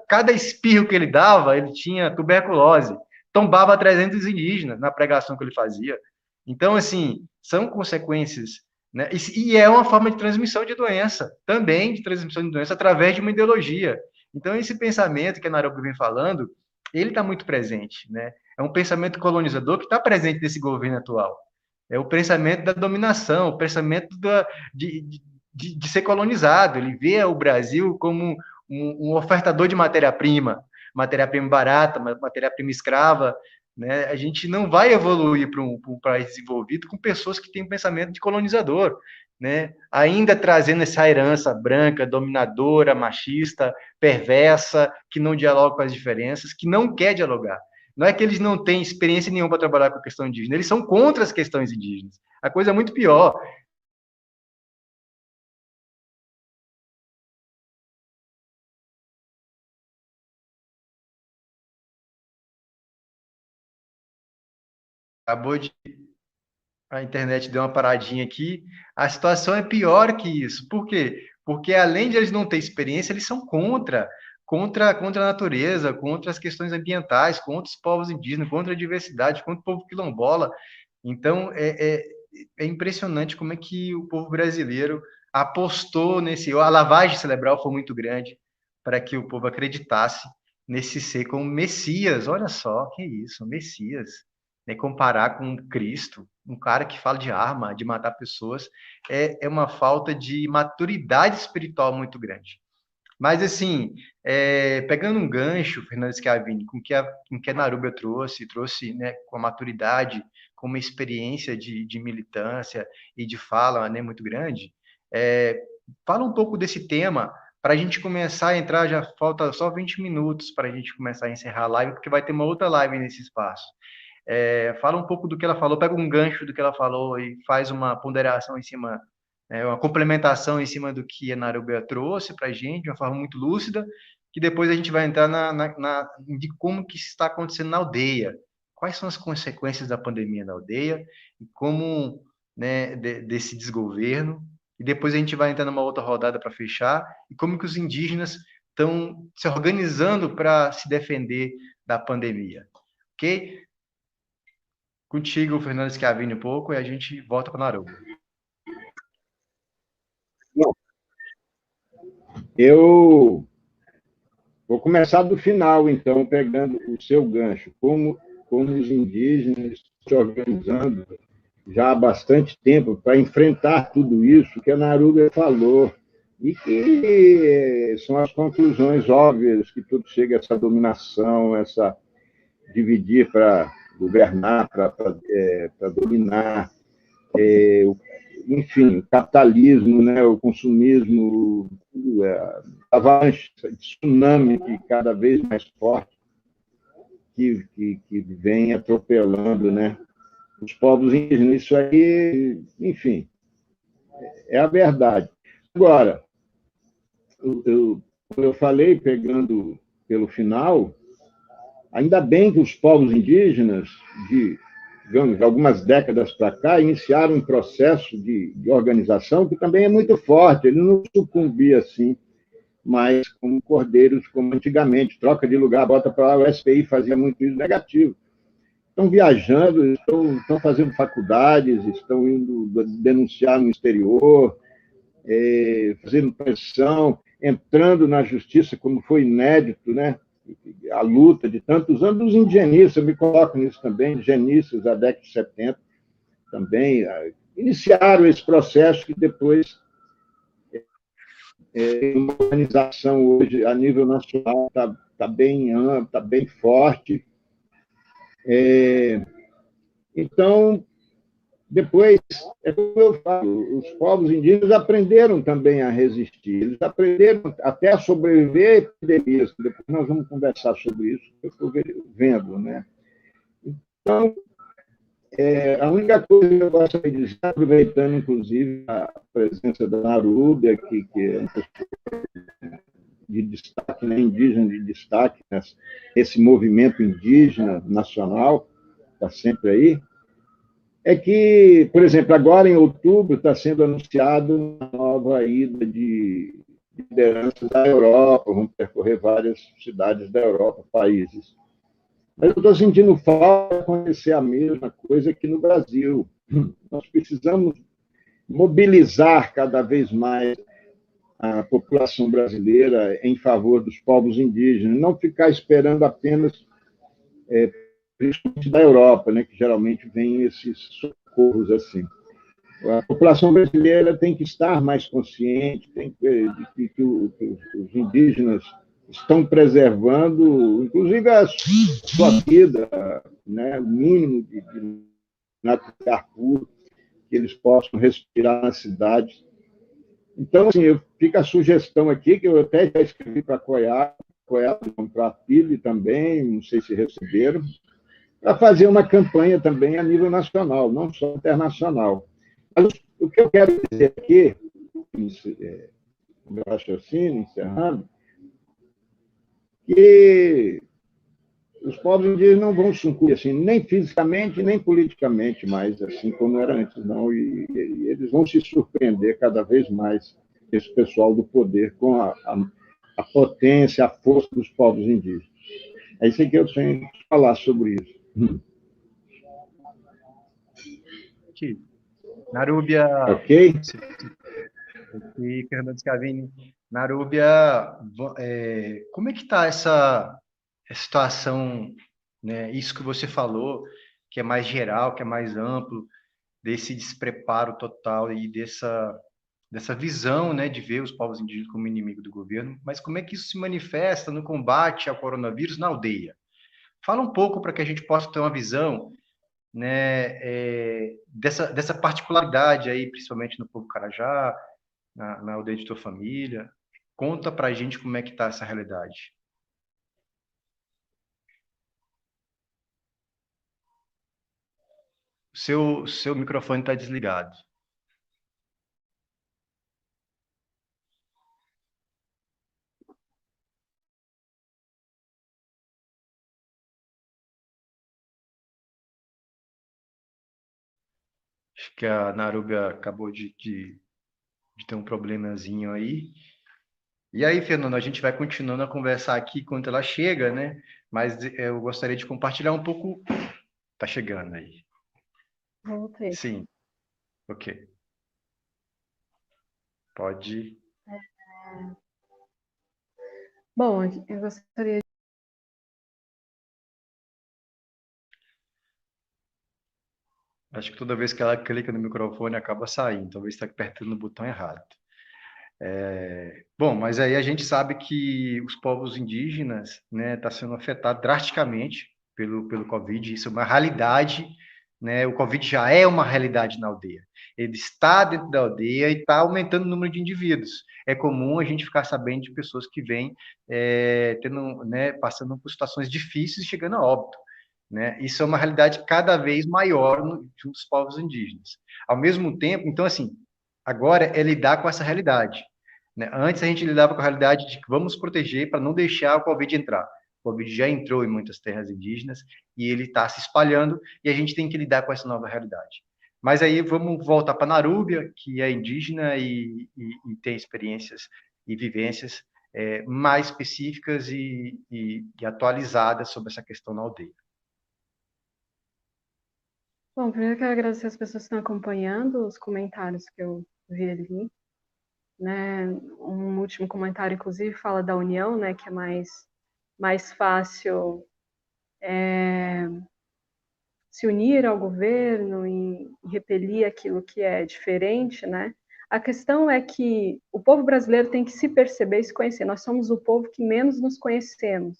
cada espirro que ele dava, ele tinha tuberculose. Tombava 300 indígenas na pregação que ele fazia. Então, assim, são consequências, né? E é uma forma de transmissão de doença, também de transmissão de doença através de uma ideologia. Então, esse pensamento que a Narubi vem falando, ele está muito presente, né? É um pensamento colonizador que está presente nesse governo atual. É o pensamento da dominação, o pensamento de ser colonizado. Ele vê o Brasil como um ofertador de matéria-prima barata, matéria-prima escrava. Né? A gente não vai evoluir para um país desenvolvido com pessoas que têm um pensamento de colonizador, né? Ainda trazendo essa herança branca, dominadora, machista, perversa, que não dialoga com as diferenças, que não quer dialogar. Não é que eles não têm experiência nenhuma para trabalhar com a questão indígena, eles são contra as questões indígenas. A coisa é muito pior. Acabou de... A internet deu uma paradinha aqui. A situação é pior que isso. Por quê? Porque além de eles não terem experiência, eles são contra a natureza, contra as questões ambientais, contra os povos indígenas, contra a diversidade, contra o povo quilombola. Então, é impressionante como é que o povo brasileiro apostou nesse... A lavagem cerebral foi muito grande para que o povo acreditasse nesse ser como Messias. Olha só, que isso, Messias. Né? Comparar com Cristo, um cara que fala de arma, de matar pessoas, é uma falta de maturidade espiritual muito grande. Mas, assim, pegando um gancho, Fernando Schiavini, com que a Naruba trouxe, né, com a maturidade, com uma experiência de militância e de fala, né, muito grande, fala um pouco desse tema para a gente começar a entrar, já falta só 20 minutos para a gente começar a encerrar a live, porque vai ter uma outra live nesse espaço. Fala um pouco do que ela falou, pega um gancho do que ela falou e faz uma ponderação em cima, uma complementação em cima do que a Naruba trouxe para a gente, de uma forma muito lúcida, que depois a gente vai entrar de como que está acontecendo na aldeia, quais são as consequências da pandemia na aldeia, e como, né, desse desgoverno, e depois a gente vai entrar numa outra rodada para fechar, e como que os indígenas estão se organizando para se defender da pandemia. Ok? Contigo, Fernando Schiavini, um pouco, e a gente volta para o Naruba. Bom, eu vou começar do final, então, pegando o seu gancho. Como os indígenas se organizando já há bastante tempo para enfrentar tudo isso que a Naruba falou, e que são as conclusões óbvias que tudo chega a essa dominação, essa dividir para governar, para dominar, enfim, o capitalismo, né, o consumismo, a avalanche, tsunami que cada vez mais forte, que vem atropelando, né, os povos indígenas. Isso aí, enfim, é a verdade. Agora, eu falei, pegando pelo final, Ainda bem que os povos indígenas, digamos, de algumas décadas para cá, iniciaram um processo de organização que também é muito forte. Ele não sucumbia assim, mas como cordeiros, como antigamente, troca de lugar, bota para lá. O SPI fazia muito isso negativo. Estão viajando, estão fazendo faculdades, estão indo denunciar no exterior, fazendo pressão, entrando na justiça, como foi inédito, né? A luta de tantos anos dos indigenistas, eu me coloco nisso também, indigenistas da década de 70 também, iniciaram esse processo que depois, uma organização hoje, a nível nacional, está bem ampla, está bem forte. Então, depois, é como eu falo, os povos indígenas aprenderam também a resistir, eles aprenderam até a sobreviver a epidemias, depois nós vamos conversar sobre isso, eu estou vendo, né? Então, a única coisa que eu gostaria de dizer, aproveitando, inclusive, a presença da Narúbia, que é uma pessoa de destaque, né, indígena de destaque, esse movimento indígena nacional, está sempre aí, é que, por exemplo, agora em outubro está sendo anunciada uma nova ida de lideranças da Europa, vamos percorrer várias cidades da Europa, países. Mas eu estou sentindo falta de acontecer a mesma coisa aqui no Brasil. Nós precisamos mobilizar cada vez mais a população brasileira em favor dos povos indígenas, não ficar esperando apenas, principalmente da Europa, né, que geralmente vem esses socorros assim. A população brasileira tem que estar mais consciente de que os indígenas estão preservando, inclusive, a sua vida, né, o mínimo de ar puro, que eles possam respirar na cidade. Então, assim, fica a sugestão aqui, que eu até já escrevi para a COIAB para a PIB também, não sei se receberam, para fazer uma campanha também a nível nacional, não só internacional. Mas o que eu quero dizer aqui, meu raciocínio, encerrando, que os povos indígenas não vão sucumbir, assim, nem fisicamente, nem politicamente mais, assim como era antes, não. E eles vão se surpreender cada vez mais, esse pessoal do poder, com a potência, a força dos povos indígenas. É isso que eu tenho que falar sobre isso. Narúbia. Ok? E Fernando Scavini. Narúbia, como é que está essa situação, né? Isso que você falou, que é mais geral, que é mais amplo, desse despreparo total e dessa visão, né, de ver os povos indígenas como inimigo do governo, mas como é que isso se manifesta no combate ao coronavírus na aldeia? Fala um pouco para que a gente possa ter uma visão, né, dessa particularidade aí, principalmente no povo Carajá, na aldeia de tua família. Conta para a gente como é que está essa realidade. Seu microfone está desligado. Acho que a Narúbia acabou de ter um problemazinho aí. E aí, Fernando, a gente vai continuando a conversar aqui enquanto ela chega, né? Mas eu gostaria de compartilhar um pouco. Tá chegando aí. Voltei. Sim. Ok. Pode. Bom, eu gostaria. Acho que toda vez que ela clica no microfone acaba saindo. Talvez está apertando o botão errado. Bom, mas aí a gente sabe que os povos indígenas, né, tá sendo afetado drasticamente pelo Covid. Isso é uma realidade, né? O Covid já é uma realidade na aldeia. Ele está dentro da aldeia e está aumentando o número de indivíduos. É comum a gente ficar sabendo de pessoas que vêm tendo, né, passando por situações difíceis e chegando a óbito, né? Isso é uma realidade cada vez maior junto aos povos indígenas. Ao mesmo tempo, então, assim, agora é lidar com essa realidade, né? Antes a gente lidava com a realidade de que vamos proteger para não deixar o Covid entrar. O Covid já entrou em muitas terras indígenas e ele está se espalhando e a gente tem que lidar com essa nova realidade. Mas aí vamos voltar para Narúbia, que é indígena e tem experiências e vivências mais específicas e atualizadas sobre essa questão na aldeia. Bom, primeiro eu quero agradecer as pessoas que estão acompanhando os comentários que eu vi ali, né? Um último comentário, inclusive, fala da união, né? Que é mais fácil se unir ao governo e repelir aquilo que é diferente, né? A questão é que o povo brasileiro tem que se perceber e se conhecer. Nós somos o povo que menos nos conhecemos,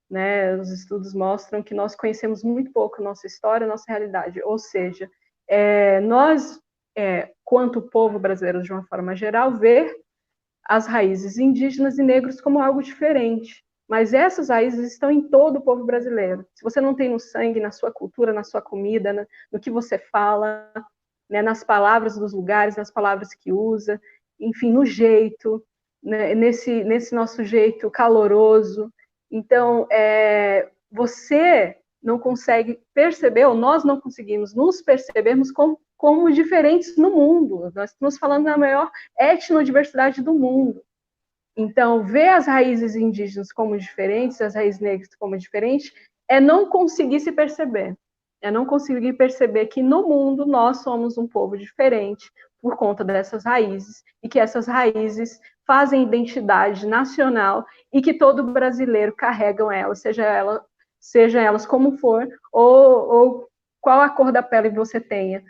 né? Os estudos mostram que nós conhecemos muito pouco a nossa história, a nossa realidade. Ou seja, nós, quanto povo brasileiro de uma forma geral, ver as raízes indígenas e negros como algo diferente. Mas essas raízes estão em todo o povo brasileiro. Se você não tem no sangue, na sua cultura, na sua comida, no que você fala, né, nas palavras dos lugares, nas palavras que usa, enfim, no jeito, né, nesse nosso jeito caloroso. Então, você não consegue perceber, ou nós não conseguimos nos percebermos como diferentes no mundo. Nós estamos falando da maior etnodiversidade do mundo. Então, ver as raízes indígenas como diferentes, as raízes negras como diferentes, é não conseguir se perceber. É não conseguir perceber que no mundo nós somos um povo diferente por conta dessas raízes, e que essas raízes fazem identidade nacional e que todo brasileiro carrega elas, seja elas como for, ou qual a cor da pele você tenha.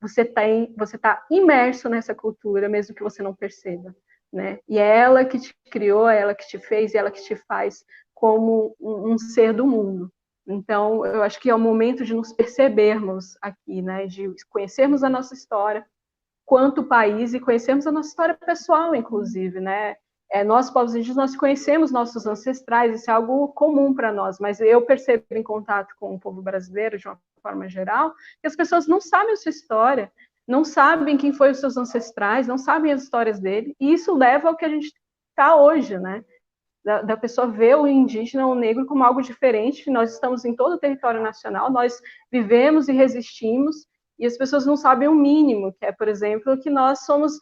Você está imerso nessa cultura, mesmo que você não perceba. Né? E é ela que te criou, é ela que te fez, é ela que te faz como um ser do mundo. Então, eu acho que é o momento de nos percebermos aqui, né? De conhecermos a nossa história quanto país e conhecermos a nossa história pessoal, inclusive, né? Nós, povos indígenas, nós conhecemos nossos ancestrais, isso é algo comum para nós, mas eu percebo em contato com o povo brasileiro, de uma forma geral, que as pessoas não sabem a sua história, não sabem quem foi os seus ancestrais, não sabem as histórias dele, e isso leva ao que a gente está hoje, né? Da pessoa ver o indígena, o negro, como algo diferente. Nós estamos em todo o território nacional, nós vivemos e resistimos, e as pessoas não sabem o mínimo, que é, por exemplo, que nós somos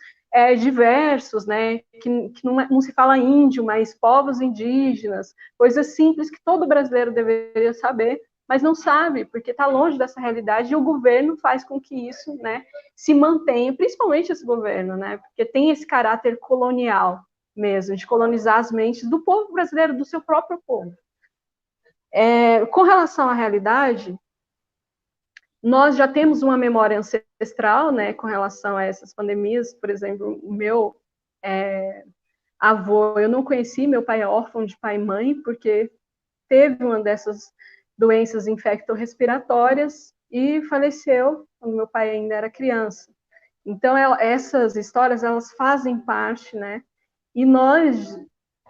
diversos, né? Que não se fala índio, mas povos indígenas, coisas simples que todo brasileiro deveria saber, mas não sabe, porque está longe dessa realidade, e o governo faz com que isso, né, se mantenha, principalmente esse governo, né, porque tem esse caráter colonial mesmo, de colonizar as mentes do povo brasileiro, do seu próprio povo. Com relação à realidade, nós já temos uma memória ancestral, né, com relação a essas pandemias. Por exemplo, o meu avô, eu não conheci, meu pai é órfão de pai e mãe, porque teve uma dessas doenças infecto-respiratórias e faleceu quando meu pai ainda era criança. Então, essas histórias, elas fazem parte, né? E nós,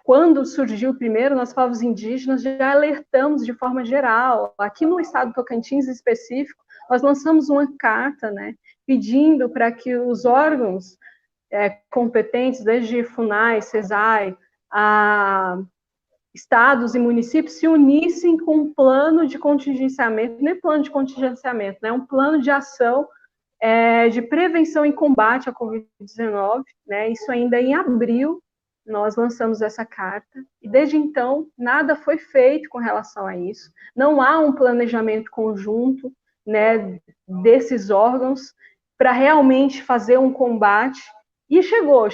quando surgiu primeiro, nós, povos indígenas, já alertamos de forma geral. Aqui no estado do Tocantins, em específico, nós lançamos uma carta, né, pedindo para que os órgãos competentes, desde FUNAI, CESAI, a estados e municípios, se unissem com um plano de contingenciamento, não é plano de contingenciamento, né, um plano de ação de prevenção e combate à Covid-19, né, isso ainda em abril, nós lançamos essa carta, e desde então, nada foi feito com relação a isso, não há um planejamento conjunto, né, desses órgãos, para realmente fazer um combate. E chegou,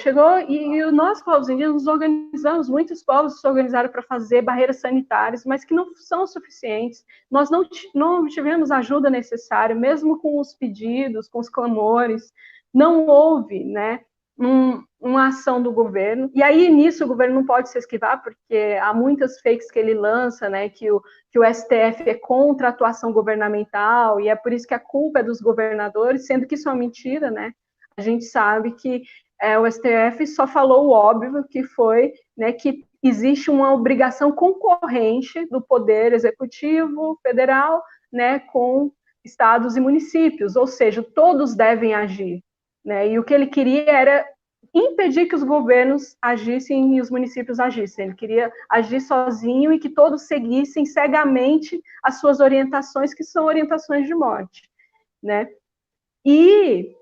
e nós, povos indígenas, nos organizamos, muitos povos se organizaram para fazer barreiras sanitárias, mas que não são suficientes. Nós não tivemos a ajuda necessária, mesmo com os pedidos, com os clamores, não houve, né, uma ação do governo. E aí, nisso, o governo não pode se esquivar, porque há muitas fakes que ele lança, né, que o STF é contra a atuação governamental, e é por isso que a culpa é dos governadores, sendo que isso é uma mentira, né? A gente sabe que o STF só falou o óbvio, que foi, né, que existe uma obrigação concorrente do Poder Executivo Federal, né, com estados e municípios, ou seja, todos devem agir. Né, e o que ele queria era impedir que os governos agissem e os municípios agissem. Ele queria agir sozinho e que todos seguissem cegamente as suas orientações, que são orientações de morte, né? E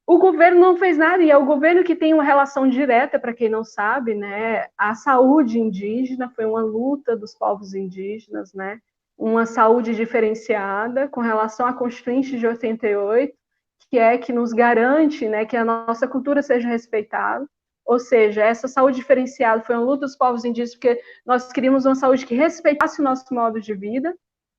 o governo não fez nada, e é o governo que tem uma relação direta, para quem não sabe, né? A saúde indígena foi uma luta dos povos indígenas, né? Uma saúde diferenciada com relação à Constituinte de 88, que nos garante, né, que a nossa cultura seja respeitada. Ou seja, essa saúde diferenciada foi uma luta dos povos indígenas, porque nós queríamos uma saúde que respeitasse o nosso modo de vida,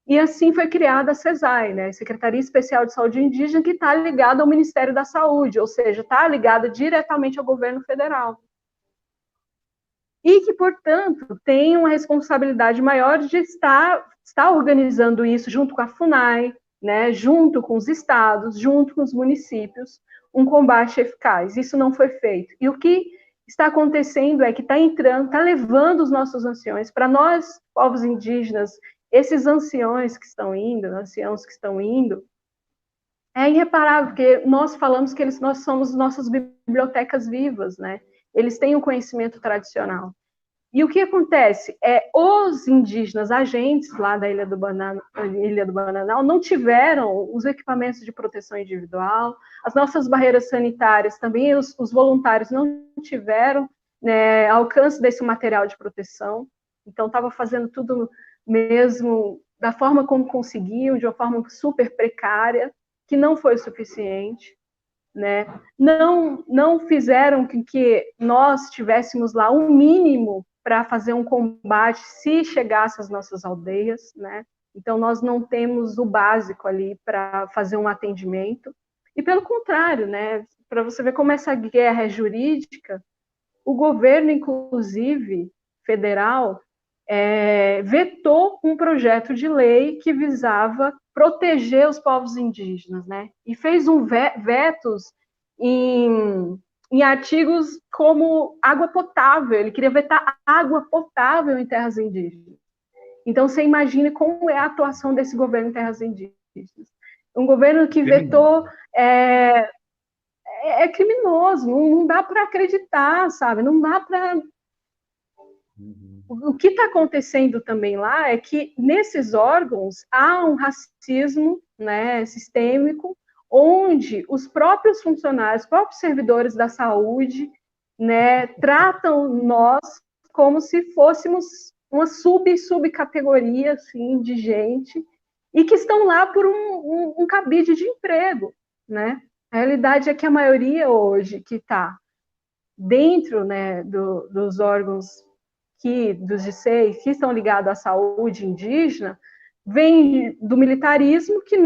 e assim foi criada a SESAI, né, Secretaria Especial de Saúde Indígena, que está ligada ao Ministério da Saúde, ou seja, está ligada diretamente ao governo federal. E que, portanto, tem uma responsabilidade maior de estar organizando isso junto com a FUNAI, né, junto com os estados, junto com os municípios, um combate eficaz. Isso não foi feito. E o que está acontecendo é que está levando os nossos anciões, para nós, povos indígenas, esses anciãos que estão indo, é irreparável, porque nós falamos que nós somos nossas bibliotecas vivas, né? Eles têm o conhecimento tradicional. E o que acontece? Os indígenas agentes lá da Ilha do Bananal não tiveram os equipamentos de proteção individual, as nossas barreiras sanitárias também, os voluntários não tiveram, né, alcance desse material de proteção, então estava fazendo tudo mesmo da forma como conseguiam, de uma forma super precária, que não foi o suficiente. Né? Não fizeram com que nós tivéssemos lá um mínimo para fazer um combate se chegasse às nossas aldeias, né? Então nós não temos o básico ali para fazer um atendimento, e pelo contrário, né? Para você ver como essa guerra é jurídica, o governo, inclusive federal, vetou um projeto de lei que visava proteger os povos indígenas, né? E fez vetos em artigos como água potável. Ele queria vetar água potável em terras indígenas. Então, você imagine como é a atuação desse governo em terras indígenas. Um governo que vetou é criminoso, não dá para acreditar, sabe? Não dá para... O que está acontecendo também lá é que nesses órgãos há um racismo, né, sistêmico, onde os próprios funcionários, os próprios servidores da saúde, né, tratam nós como se fôssemos uma subcategoria assim, de gente, e que estão lá por um cabide de emprego, né? A realidade é que a maioria hoje que está dentro, né, dos órgãos dos GCEI, que estão ligados à saúde indígena, vem do militarismo, que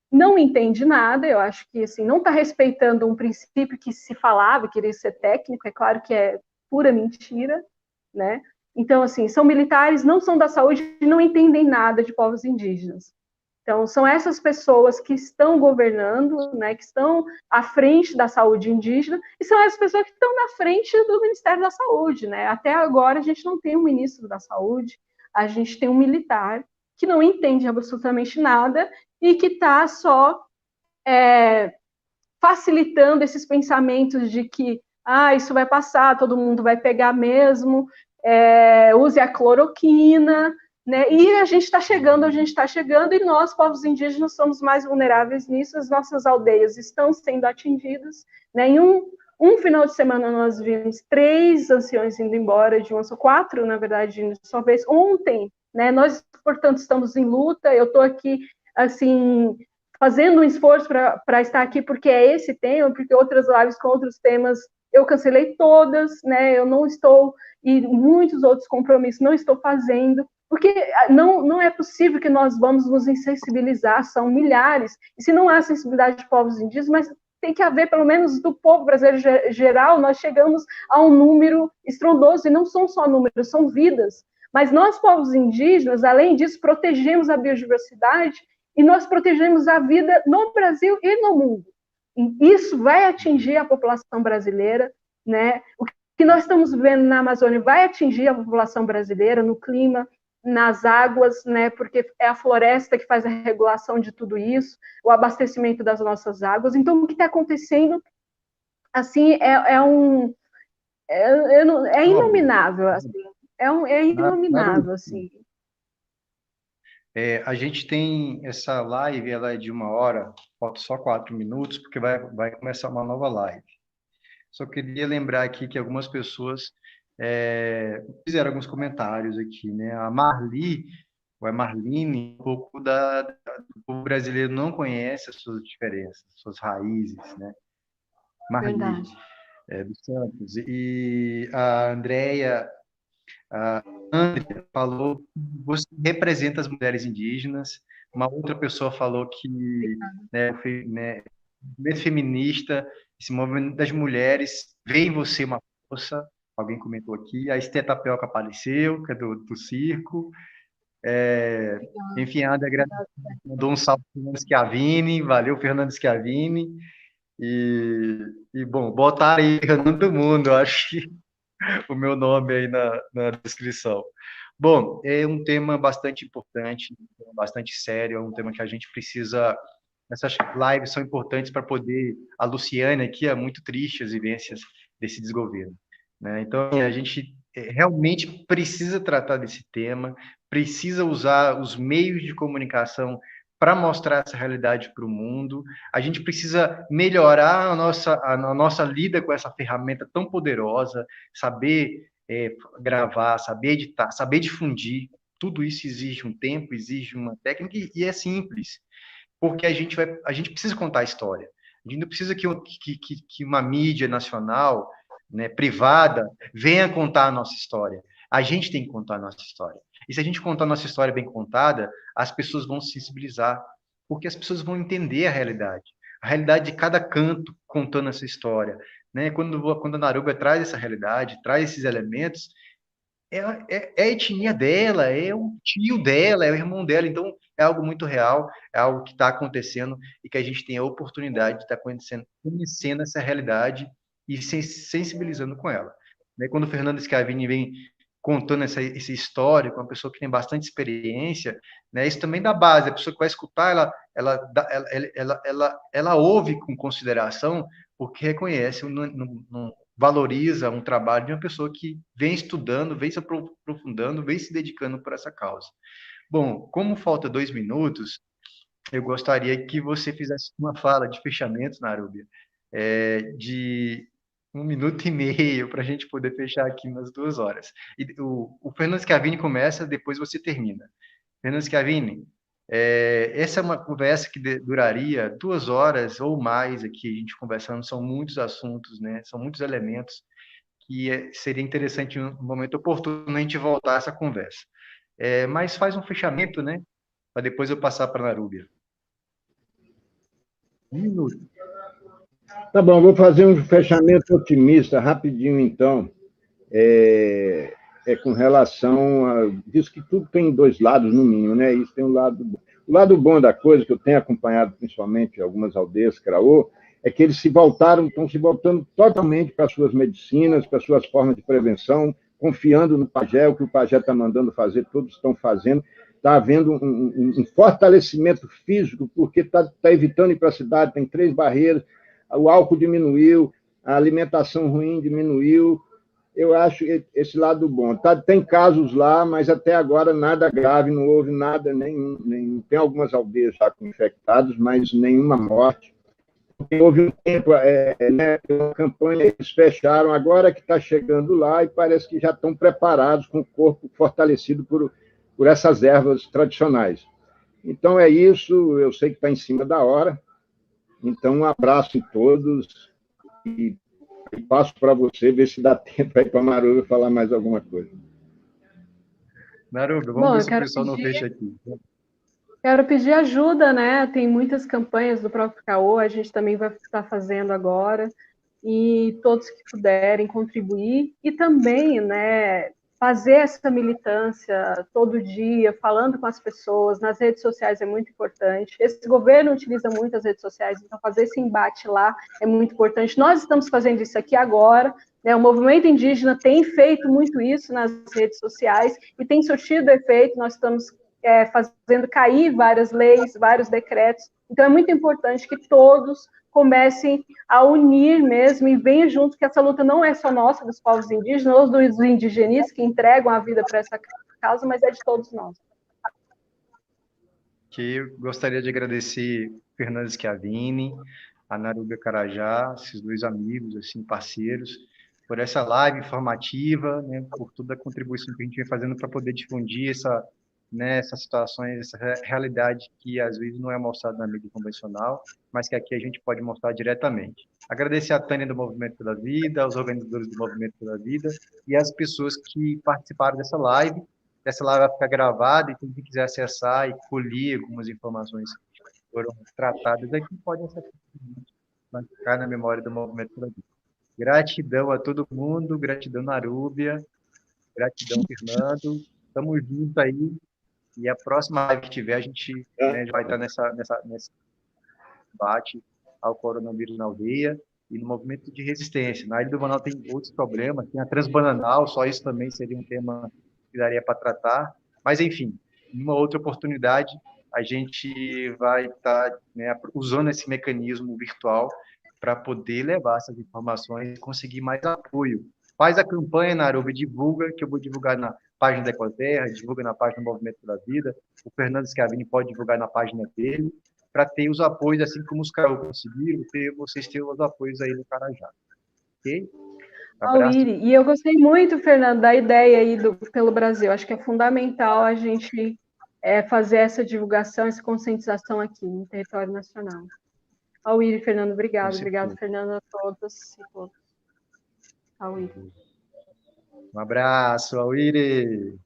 não entende nada. Eu acho que assim, não está respeitando um princípio que se falava, queria ser técnico, é claro que é pura mentira, né? Então, assim, são militares, não são da saúde e não entendem nada de povos indígenas. Então, são essas pessoas que estão governando, né, que estão à frente da saúde indígena, e são essas pessoas que estão na frente do Ministério da Saúde, né? Até agora, a gente não tem um ministro da Saúde, a gente tem um militar que não entende absolutamente nada e que está só facilitando esses pensamentos de que isso vai passar, todo mundo vai pegar mesmo, use a cloroquina, né? E a gente está chegando, e nós, povos indígenas, somos mais vulneráveis nisso. As nossas aldeias estão sendo atingidas, né? Em um final de semana nós vimos 3 anciões indo embora, de uma só 4, na verdade, de só vez ontem, né? Nós, portanto, estamos em luta. Eu estou aqui, assim, fazendo um esforço para estar aqui, porque é esse tema, porque outras lives com outros temas eu cancelei todas, né? Eu não estou, e muitos outros compromissos não estou fazendo, porque não é possível que nós vamos nos insensibilizar, são milhares, e se não há sensibilidade de povos indígenas, mas tem que haver, pelo menos do povo brasileiro geral, nós chegamos a um número estrondoso, e não são só números, são vidas. Mas nós, povos indígenas, além disso, protegemos a biodiversidade, e nós protegemos a vida no Brasil e no mundo. E isso vai atingir a população brasileira, né? O que nós estamos vendo na Amazônia vai atingir a população brasileira, no clima, nas águas, né? Porque é a floresta que faz a regulação de tudo isso, o abastecimento das nossas águas. Então, o que está acontecendo assim, é inominável, assim, é inominável, assim. A gente tem essa live, ela é de 1 hora, falta só 4 minutos, porque vai começar uma nova live. Só queria lembrar aqui que algumas pessoas fizeram alguns comentários aqui, né? A Marli, ou a Marline, um pouco do povo brasileiro não conhece as suas diferenças, suas raízes, né? Marli, dos Santos. E a Andrea falou que você representa as mulheres indígenas. Uma outra pessoa falou que movimento feminista, esse movimento das mulheres, vê em você uma força. Alguém comentou aqui. A Esté Tapioca apareceu, que é do circo. Enfim, a André mandou um salve para o Fernando Schiavini. Valeu, Fernando Schiavini. Bom, botaram aí Fernando Mundo, acho que o meu nome aí na descrição. Bom, é um tema bastante importante, bastante sério, é um tema que a gente precisa... Essas lives são importantes para poder... A Luciane aqui é muito triste as vivências desse desgoverno, né? Então, a gente realmente precisa tratar desse tema, precisa usar os meios de comunicação para mostrar essa realidade para o mundo. A gente precisa melhorar a nossa lida com essa ferramenta tão poderosa, saber gravar, saber editar, saber difundir. Tudo isso exige um tempo, exige uma técnica, e é simples, porque a gente precisa contar a história. A gente não precisa que uma mídia nacional, né, privada, venha contar a nossa história. A gente tem que contar a nossa história. E se a gente contar a nossa história bem contada, as pessoas vão se sensibilizar, porque as pessoas vão entender a realidade de cada canto contando essa história, né? Quando a Naruba traz essa realidade, traz esses elementos, é a etnia dela, é o tio dela, é o irmão dela, então é algo muito real, é algo que está acontecendo e que a gente tem a oportunidade de estar conhecendo essa realidade e se sensibilizando com ela. Quando o Fernando Schiavini vem contando essa história com uma pessoa que tem bastante experiência, né, isso também dá base, a pessoa que vai escutar, ela ouve com consideração, porque reconhece, valoriza um trabalho de uma pessoa que vem estudando, vem se aprofundando, vem se dedicando por essa causa. Bom, como falta 2 minutos, eu gostaria que você fizesse uma fala de fechamento, Narubia, de 1 minuto e meio, para a gente poder fechar aqui nas 2 horas. E o Fernando Schiavini começa, depois você termina. Fernando Schiavini, essa é uma conversa que duraria 2 horas ou mais aqui, a gente conversando, são muitos assuntos, né? São muitos elementos que seria interessante, em um momento oportuno, a gente voltar a essa conversa. Mas faz um fechamento, né? Para depois eu passar para a Narúbia. 1 minuto. Tá bom, vou fazer um fechamento otimista, rapidinho, então. Com relação a... Diz que tudo tem 2 lados, no mínimo, né? Isso tem um lado bom. O lado bom da coisa, que eu tenho acompanhado, principalmente algumas aldeias Craô, é que eles estão se voltando totalmente para as suas medicinas, para as suas formas de prevenção, confiando no pajé, o que o pajé está mandando fazer, todos estão fazendo. Está havendo um fortalecimento físico, porque está evitando ir para a cidade, tem 3 barreiras, o álcool diminuiu, a alimentação ruim diminuiu. Eu acho esse lado bom. Tem casos lá, mas até agora nada grave, não houve nada, nenhum. Tem algumas aldeias já infectadas, mas nenhuma morte. Houve um tempo, uma campanha, eles fecharam, agora que está chegando lá, e parece que já estão preparados, com o corpo fortalecido por essas ervas tradicionais. Então é isso, eu sei que está em cima da hora. Então, um abraço em todos e passo para você, ver se dá tempo aí para a Naruba falar mais alguma coisa. Naruba, vamos ver se o pessoal não fecha aqui. Quero pedir ajuda, né? Tem muitas campanhas do próprio Craô, a gente também vai estar fazendo agora, e todos que puderem contribuir, e também, né, fazer essa militância todo dia, falando com as pessoas, nas redes sociais é muito importante. Esse governo utiliza muito as redes sociais, então fazer esse embate lá é muito importante. Nós estamos fazendo isso aqui agora, né? O movimento indígena tem feito muito isso nas redes sociais, e tem surtido efeito, nós estamos fazendo cair várias leis, vários decretos. Então, é muito importante que todos comecem a unir mesmo e venham junto, que essa luta não é só nossa, dos povos indígenas, ou dos indigenistas que entregam a vida para essa causa, mas é de todos nós. Que eu gostaria de agradecer Fernando Schiavini, a Narubia Carajá, esses dois amigos, assim, parceiros, por essa live informativa, né, por toda a contribuição que a gente vem fazendo para poder difundir essas situações, essa realidade que às vezes não é mostrada na mídia convencional, mas que aqui a gente pode mostrar diretamente. Agradecer a Tânia do Movimento pela Vida, aos organizadores do Movimento pela Vida e às pessoas que participaram dessa live. Essa live vai ficar gravada e quem quiser acessar e colher algumas informações que foram tratadas aqui pode acessar, vai ficar na memória do Movimento pela Vida. Gratidão a todo mundo, gratidão Narúbia, gratidão Fernando, estamos juntos aí. E a próxima live que tiver, a gente vai estar nesse combate ao coronavírus na aldeia e no movimento de resistência. Na Ilha do Bananal tem outros problemas, tem a Transbananal, só isso também seria um tema que daria para tratar. Mas, enfim, em uma outra oportunidade, a gente vai estar usando esse mecanismo virtual para poder levar essas informações e conseguir mais apoio. Faz a campanha, Naruba, divulga, que eu vou divulgar na página da Ecoterra, divulga na página do Movimento pela Vida, o Fernando Schiavini pode divulgar na página dele, para ter os apoios, assim como os caras conseguiram, vocês terem os apoios aí no Carajá. Ok? Abraço. E eu gostei muito, Fernando, da ideia aí pelo Brasil. Acho que é fundamental a gente fazer essa divulgação, essa conscientização aqui no território nacional. Auíri, Fernando, obrigado. Obrigado, Fernando, a todas e todos. Auíri. Um abraço, Auíri.